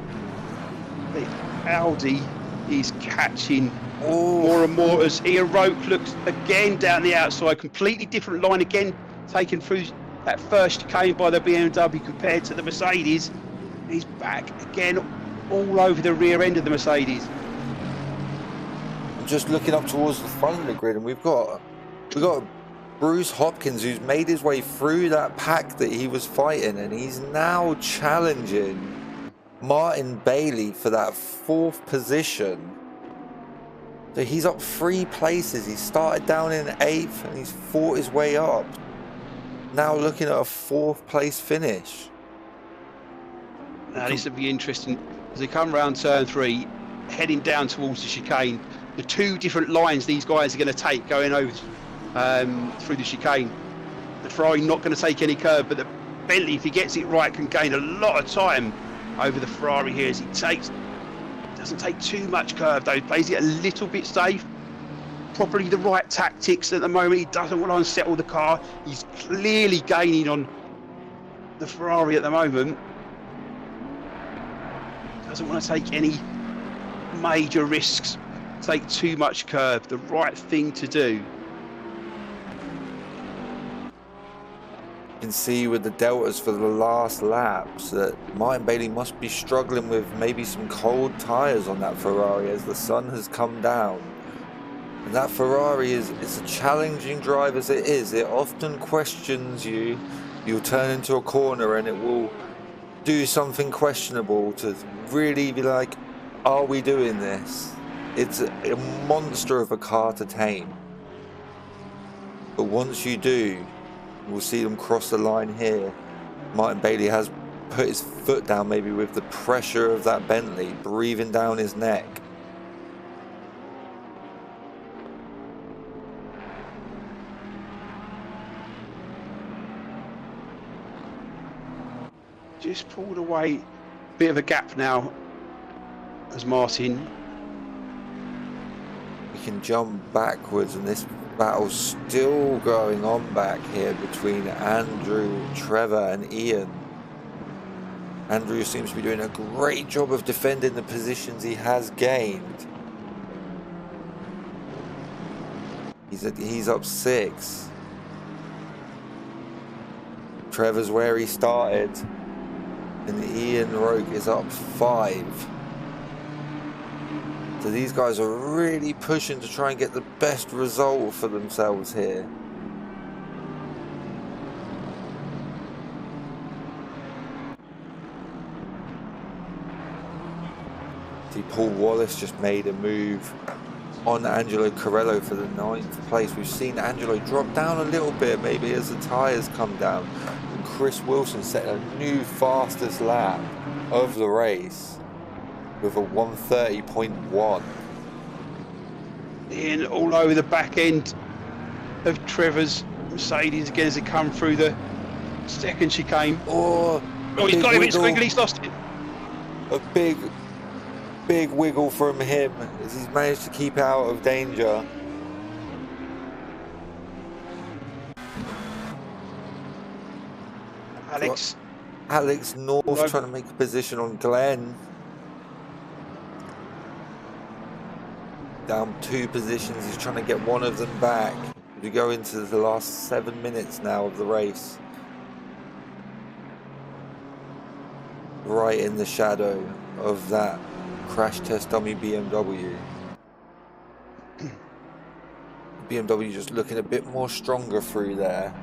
the Audi is catching more and more as Ian Roke looks again down the outside. Completely different line again, taken through that first chicane by the BMW compared to the Mercedes. He's back again all over the rear end of the Mercedes. I'm just looking up towards the front of the grid, and we've got Bruce Hopkins, who's made his way through that pack that he was fighting, and he's now challenging Martin Bailey for that 4th position. So he's up 3 places. He started down in 8th and he's fought his way up. Now looking at a 4th place finish. Now this will be interesting as they come round turn 3, heading down towards the chicane. The 2 different lines these guys are going to take going over through the chicane. The Ferrari not going to take any curve, but the Bentley, if he gets it right, can gain a lot of time over the Ferrari here as he doesn't take too much curve though. He plays it a little bit safe. Probably the right tactics at the moment. He doesn't want to unsettle the car. He's clearly gaining on the Ferrari at the moment. Doesn't want to take any major risks, take too much curb. The right thing to do. You can see with the deltas for the last laps that Martin Bailey must be struggling with maybe some cold tyres on that Ferrari as the sun has come down. And that Ferrari it's a challenging drive as it is. It often questions you. You'll turn into a corner and it will do something questionable to really be like, are we doing this? It's a monster of a car to tame. But once you do, we'll see them cross the line here. Martin Bailey has put his foot down maybe with the pressure of that Bentley breathing down his neck. Just pulled away, bit of a gap now as Martin. We can jump backwards and this battle's still going on back here between Andrew, Trevor and Ian. Andrew seems to be doing a great job of defending the positions he has gained. He's up 6. Trevor's where he started. And Ian Roke is up 5. So these guys are really pushing to try and get the best result for themselves here. See, Paul Wallace just made a move on Angelo Corello for the 9th place. We've seen Angelo drop down a little bit maybe as the tyres come down. Chris Wilson set a new fastest lap of the race with a 1:30.1. In all over the back end of Trevor's Mercedes again as it come through the second chicane. Oh, he's got him, it's quickly, he's lost it. A big wiggle from him as he's managed to keep out of danger. Alex North trying to make a position on Glenn. Down 2 positions, he's trying to get one of them back. We go into the last 7 minutes now of the race. Right in the shadow of that crash test dummy BMW. BMW just looking a bit more stronger through there.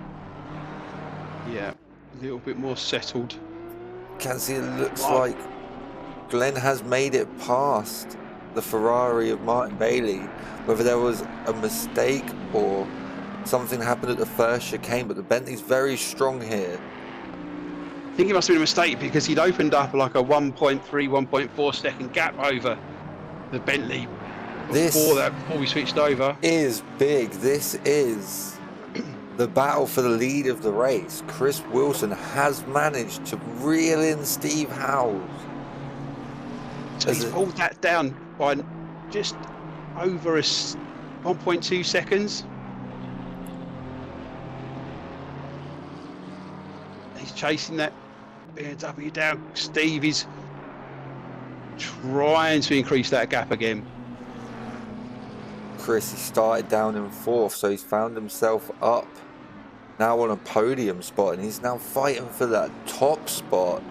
Yeah. A little bit more settled. Can see it looks like Glenn has made it past the Ferrari of Martin Bailey. Whether there was a mistake or something happened at the first chicane, but the Bentley's very strong here. I think it must have been a mistake because he'd opened up like a 1.3, 1.4 second gap over the Bentley before we switched over. Is big. This is the battle for the lead of the race. Chris Wilson has managed to reel in Steve Howes. So he's pulled that down by just over 1.2 seconds. He's chasing that BMW down. Steve is trying to increase that gap again. Chris, he started down in 4th, so he's found himself up now on a podium spot, and he's now fighting for that top spot.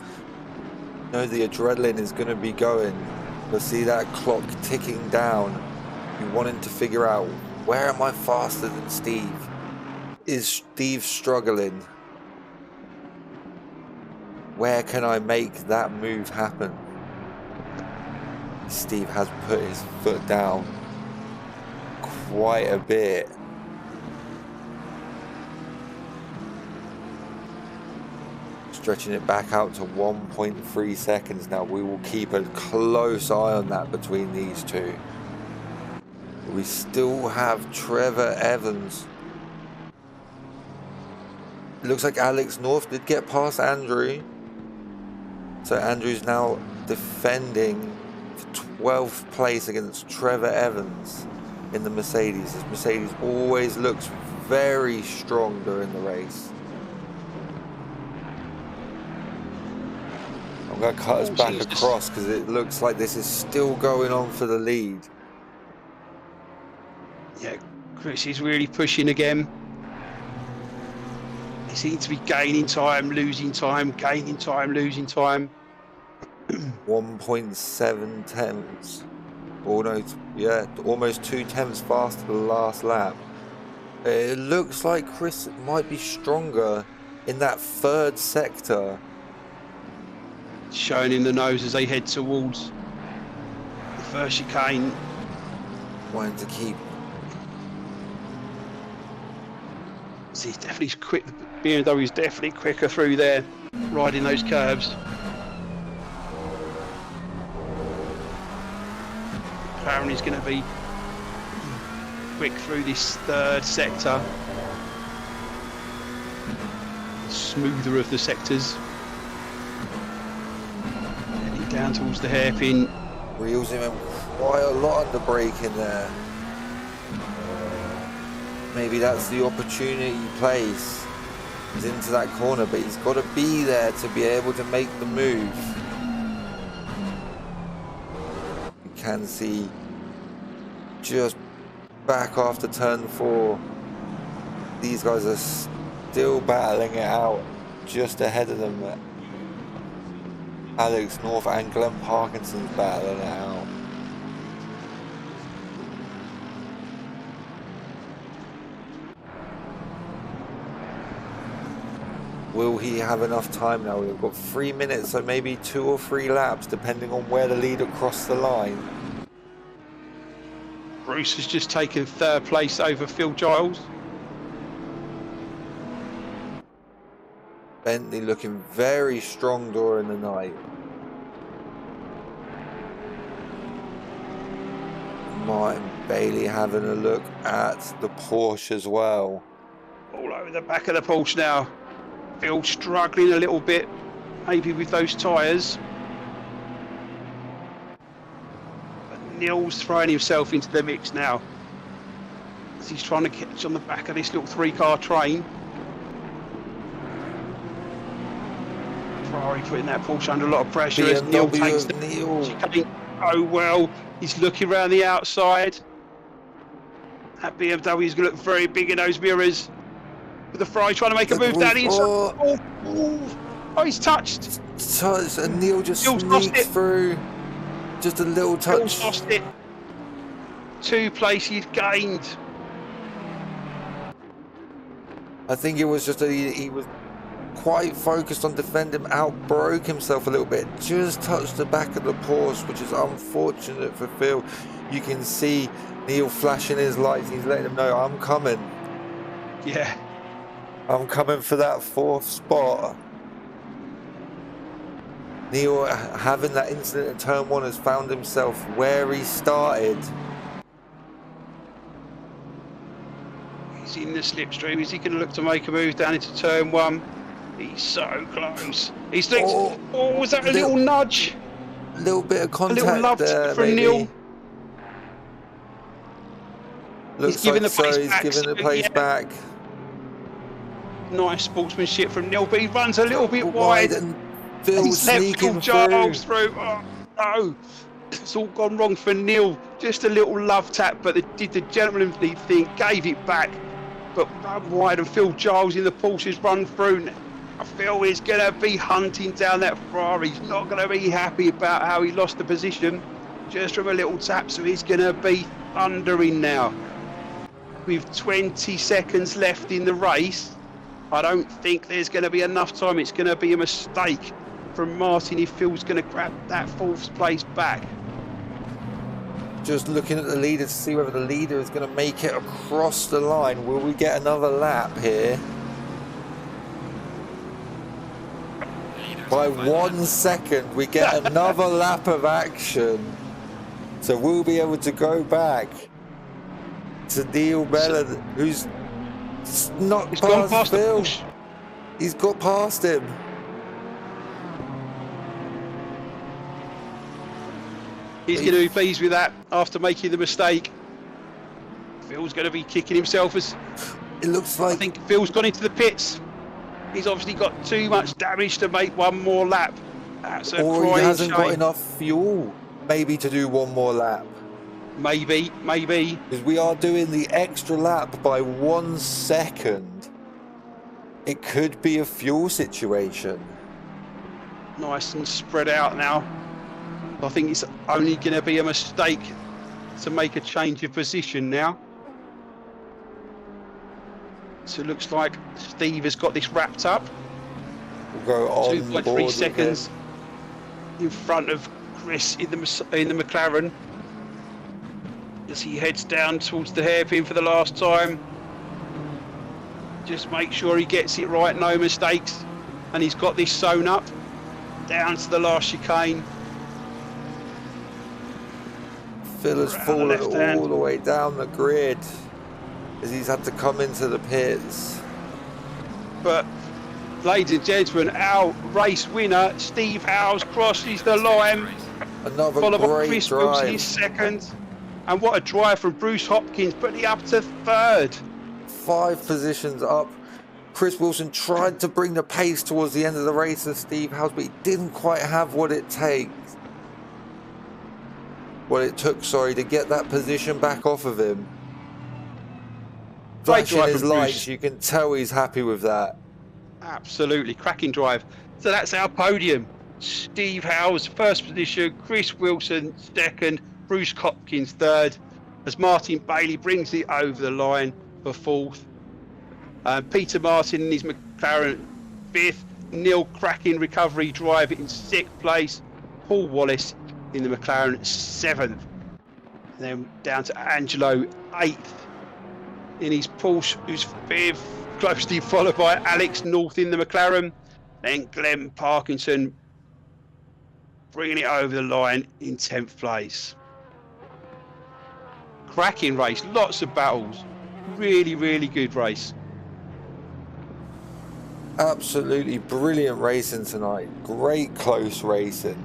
You know the adrenaline is going to be going. You'll see that clock ticking down. You wanting to figure out, where am I faster than Steve? Is Steve struggling? Where can I make that move happen? Steve has put his foot down quite a bit. Stretching it back out to 1.3 seconds now. We will keep a close eye on that between these two. We still have Trevor Evans. It looks like Alex North did get past Andrew. So Andrew's now defending for 12th place against Trevor Evans in the Mercedes. This Mercedes always looks very strong during the race. I'm going to cut us back seems to- across because it looks like this is still going on for the lead. Yeah, Chris is really pushing again. He seems to be gaining time, losing time, gaining time, losing time. 1.7 tenths. Almost, yeah, almost 2 tenths faster the last lap. It looks like Chris might be stronger in that third sector. Showing in the nose as they head towards the first chicane. Wanting to keep. See, he's definitely quick. The BMW is definitely quicker through there, riding those curves. McLaren is going to be quick through this third sector. Smoother of the sectors. Heading down towards the hairpin. Reels him in quite a lot under braking there. Maybe that's the opportunity he plays. He's into that corner, but he's got to be there to be able to make the move. You can see just back after turn 4. These guys are still battling it out just ahead of them. Alex North and Glenn Parkinson's battling it out. Will he have enough time now? We've got 3 minutes, so maybe 2 or 3 laps, depending on where the leader crossed the line. Bruce has just taken third place over Phil Giles. Bentley looking very strong during the night. Martin Bailey having a look at the Porsche as well. All over the back of the Porsche now. Phil struggling a little bit, maybe with those tyres. But Neil's throwing himself into the mix now. As he's trying to catch on the back of this little 3-car train. Ferrari putting that Porsche under a lot of pressure as Neil takes the chicane. Oh well, he's looking around the outside. That BMW is going to look very big in those mirrors. With the Ferrari trying to make a move down the inside. Oh, he's touched. Touched, and Neil just Neil's lost sneaks it. through. Just a little touch. Neil's lost it. 2 places gained. I think it was just he was quite focused on defending, outbroke himself a little bit, just touched the back of the Porsche, which is unfortunate for Phil. You can see Neil flashing his lights. He's letting him know, I'm coming. Yeah. I'm coming for that 4th spot. Neil, having that incident in turn 1, has found himself where he started. He's in the slipstream. Is he going to look to make a move down into turn 1? He's so close. He's looks. Oh, was that a little nudge? A little bit of contact a little love there, from maybe. Neil. Looks He's giving like the place so. He's back, giving the so, place yeah. back. Nice sportsmanship from Neil, but he runs a little bit wide. And Phil He's let Phil sneaking Giles through. Oh no! It's all gone wrong for Neil. Just a little love tap, but did the gentlemanly thing, gave it back. But run wide, and Phil Giles in the Porsche's run through. Phil is going to be hunting down that Ferrari. He's not going to be happy about how he lost the position just from a little tap, so he's going to be thundering now. With 20 seconds left in the race, I don't think there's going to be enough time. It's going to be a mistake from Martin if Phil's going to grab that 4th place back. Just looking at the leader to see whether the leader is going to make it across the line. Will we get another lap here? By 1 second, we get another lap of action. So we'll be able to go back to Neil Bella, who's not past Phil. He's got past him. He's going to be pleased with that after making the mistake. Phil's going to be kicking himself as It looks like I think Phil's gone into the pits. He's obviously got too much damage to make one more lap. That's a Or he crying hasn't got shame. enough fuel, maybe, to do one more lap. Maybe. Because we are doing the extra lap by 1 second. It could be a fuel situation. Nice and spread out now. I think it's only going to be a mistake to make a change of position now. So it looks like Steve has got this wrapped up. We'll go on 2.3 board seconds in front of Chris in the McLaren as he heads down towards the hairpin for the last time. Just make sure he gets it right, no mistakes. And he's got this sewn up down to the last chicane. Phil has fallen all the way down the grid as he's had to come into the pits. But, ladies and gentlemen, our race winner, Steve Howes, crosses the line. Another followed by great Chris Wilson drive. in second. And what a drive from Bruce Hopkins, putting it up to third. 5 positions up. Chris Wilson tried to bring the pace towards the end of the race of Steve Howes, but he didn't quite have what it took, to get that position back off of him. Flashing his lights, you can tell he's happy with that. Absolutely, cracking drive. So that's our podium. Steve Howes, first position, Chris Wilson, second, Bruce Hopkins, third, as Martin Bailey brings it over the line for fourth. Peter Martin in his McLaren, fifth. Neil cracking recovery drive in sixth place. Paul Wallace in the McLaren, seventh. And then down to Angelo, eighth in his Porsche, who's fifth, closely followed by Alex North in the McLaren. Then Glenn Parkinson bringing it over the line in 10th place. Cracking race, lots of battles. Really, really good race. Absolutely brilliant racing tonight. Great close racing.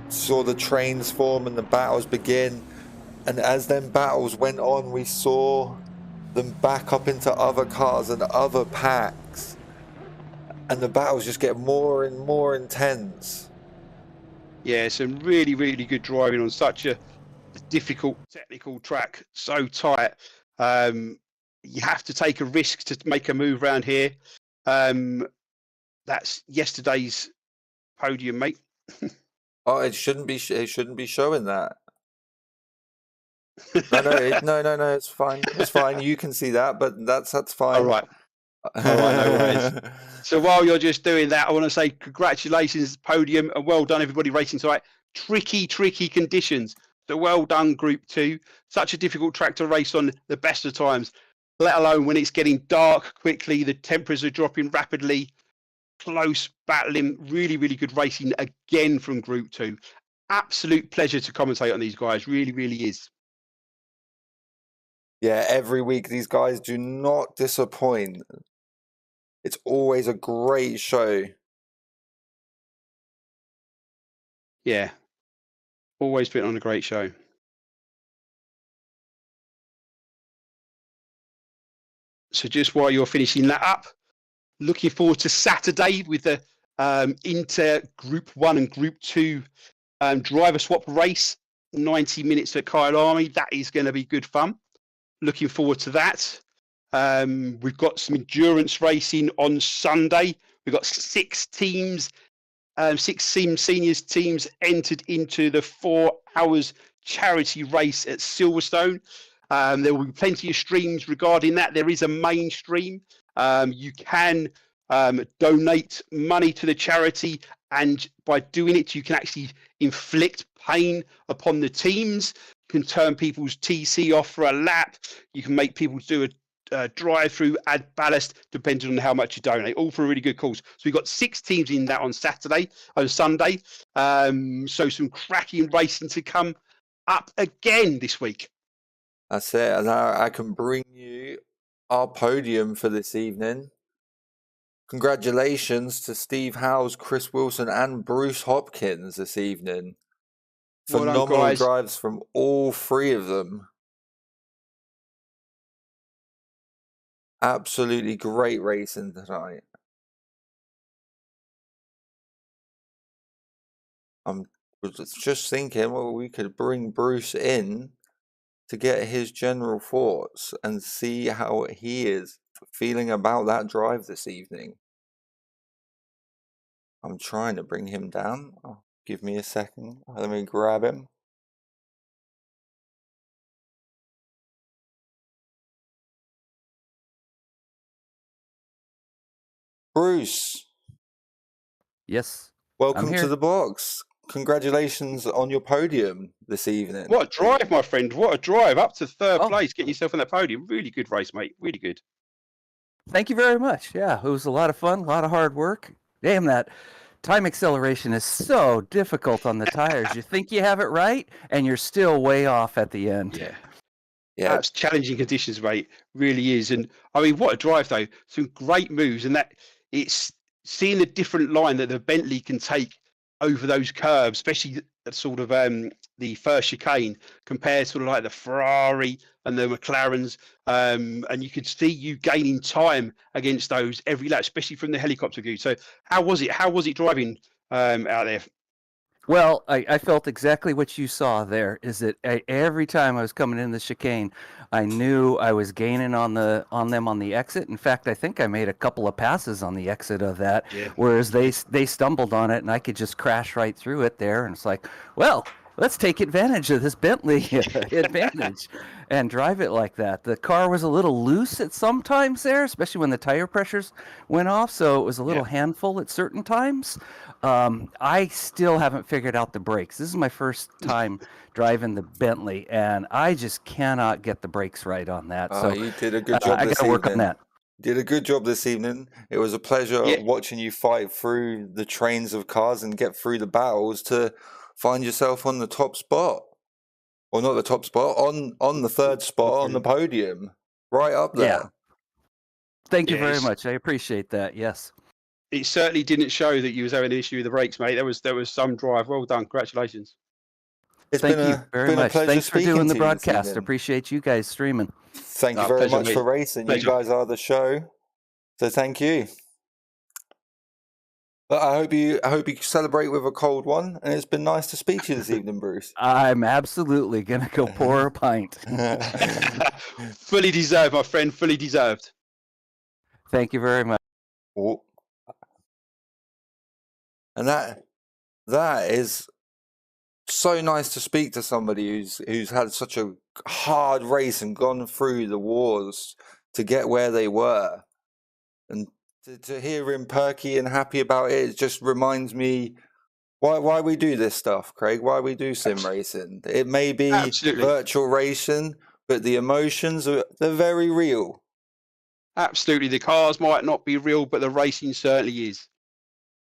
Saw the trains form and the battles begin. And as them battles went on, we saw them back up into other cars and other packs. And the battles just get more and more intense. Yeah, some really, really good driving on such a difficult technical track, so tight. You have to take a risk to make a move around here. That's yesterday's podium, mate. Oh, it shouldn't be showing that. No, it's fine. It's fine. You can see that, but that's fine. All right, no worries. So while you're just doing that, I want to say congratulations, podium, and well done, everybody racing tonight. Tricky conditions. So well done, Group 2. Such a difficult track to race on the best of times, let alone when it's getting dark quickly, the temperatures are dropping rapidly. Close battling, really, really good racing again from Group 2. Absolute pleasure to commentate on these guys, really, really is. Yeah, every week these guys do not disappoint. It's always a great show. Yeah, always putting on a great show. So just while you're finishing that up, looking forward to Saturday with the Inter Group 1 and Group 2 driver swap race, 90 minutes at Kyalami. That is going to be good fun. Looking forward to that. We've got some endurance racing on Sunday. We've got 6 teams, 6 SIMSeniors teams entered into the 4 hours charity race at Silverstone. There will be plenty of streams regarding that. There is a main stream. You can donate money to the charity, and by doing it, you can actually inflict pain upon the teams. You can turn people's TC off for a lap. You can make people do a drive-through, add ballast, depending on how much you donate. All for a really good cause. So we've got 6 teams in that on Sunday. So some cracking racing to come up again this week. That's it. And now I can bring you our podium for this evening. Congratulations to Steve Howes, Chris Wilson, and Bruce Hopkins this evening. Phenomenal drives from all 3 of them. Absolutely great racing tonight. was just thinking, well, we could bring Bruce in to get his general thoughts and see how he is feeling about that drive this evening. I'm trying to bring him down. Oh, give me a second. Let me grab him. Bruce, Yes. welcome to the box. Congratulations on your podium this evening. What a drive, my friend. What a drive. Up to third place, getting yourself on that podium. Really good race, mate. Really good. Thank you very much. Yeah, it was a lot of fun, a lot of hard work. Damn, that time acceleration is so difficult on the tires. You think you have it right, and you're still way off at the end. Yeah. That's challenging conditions, mate. Really is. And I mean, what a drive, though. Some great moves. And that it's seeing the different line that the Bentley can take over those curves, especially sort of the first chicane compared to sort of like the Ferrari and the McLarens. And you could see you gaining time against those every lap, especially from the helicopter view. So how was it? How was it driving out there? Well, I felt exactly what you saw there. Is that every time I was coming in the chicane, I knew I was gaining on them on the exit. In fact, I think I made a couple of passes on the exit of that, whereas they stumbled on it, and I could just crash right through it there. And it's like, well, let's take advantage of this Bentley advantage and drive it like that. The car was a little loose at some times there, especially when the tire pressures went off, so it was a little handful at certain times. I still haven't figured out the brakes. This is my first time driving the Bentley, and I just cannot get the brakes right on that. So you did a good job I this got to work on evening. that. Did a good job this evening. It was a pleasure watching you fight through the trains of cars and get through the battles to find yourself on the top spot. Or not the top spot, on the third spot on the podium. Right up there. Yeah. Thank you very much. I appreciate that. Yes. It certainly didn't show that you was having an issue with the brakes, mate. There was some drive. Well done. Congratulations. Thank you very much. Thanks for doing the broadcast. Appreciate you guys streaming. Thank you very much for racing. You guys are the show. So thank you. But I hope you celebrate with a cold one, and it's been nice to speak to you this evening, Bruce. I'm absolutely gonna go pour a pint. Fully deserved, my friend. Fully deserved. Thank you very much. Oh. And that is so nice to speak to somebody who's had such a hard race and gone through the wars to get where they were, and to hear him perky and happy about it, it just reminds me why we do this stuff, Craig. Why we do sim racing. It may be virtual racing, but the emotions they're very real. Absolutely, the cars might not be real, but the racing certainly is.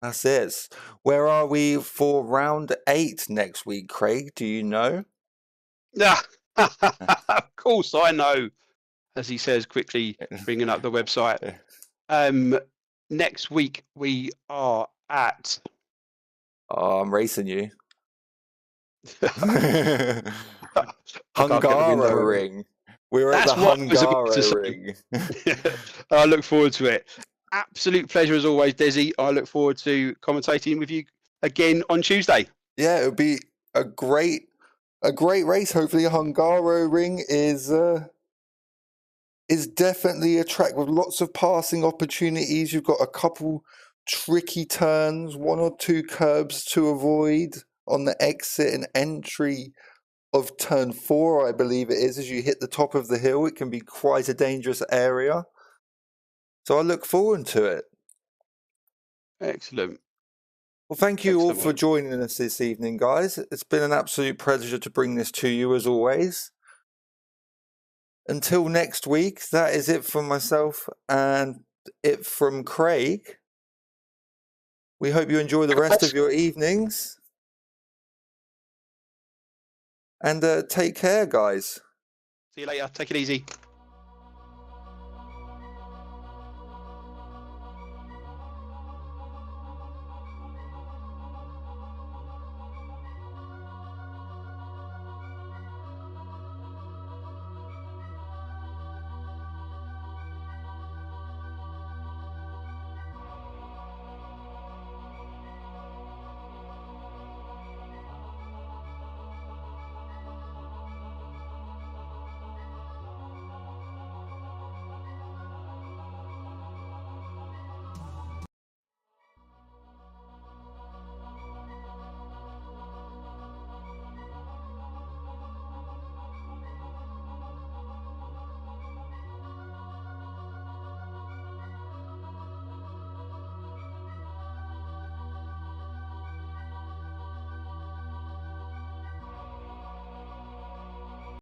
That's it. Where are we for round 8 next week, Craig? Do you know? Of course I know, as he says quickly, bringing up the website. Next week we are at... Oh, I'm racing you. Hungaroring. We're at the Hungaroring. I look forward to it. Absolute pleasure as always, Desi. I look forward to commentating with you again on Tuesday. Yeah, it'll be a great race. Hopefully, Hungaroring is definitely a track with lots of passing opportunities. You've got a couple tricky turns, 1 or 2 curbs to avoid on the exit and entry of turn 4, I believe it is. As you hit the top of the hill, it can be quite a dangerous area. So I look forward to it. Excellent. Well, thank you all for joining us this evening, guys. It's been an absolute pleasure to bring this to you as always. Until next week, that is it from myself and it from Craig. We hope you enjoy the rest of your evenings. And take care, guys. See you later. Take it easy.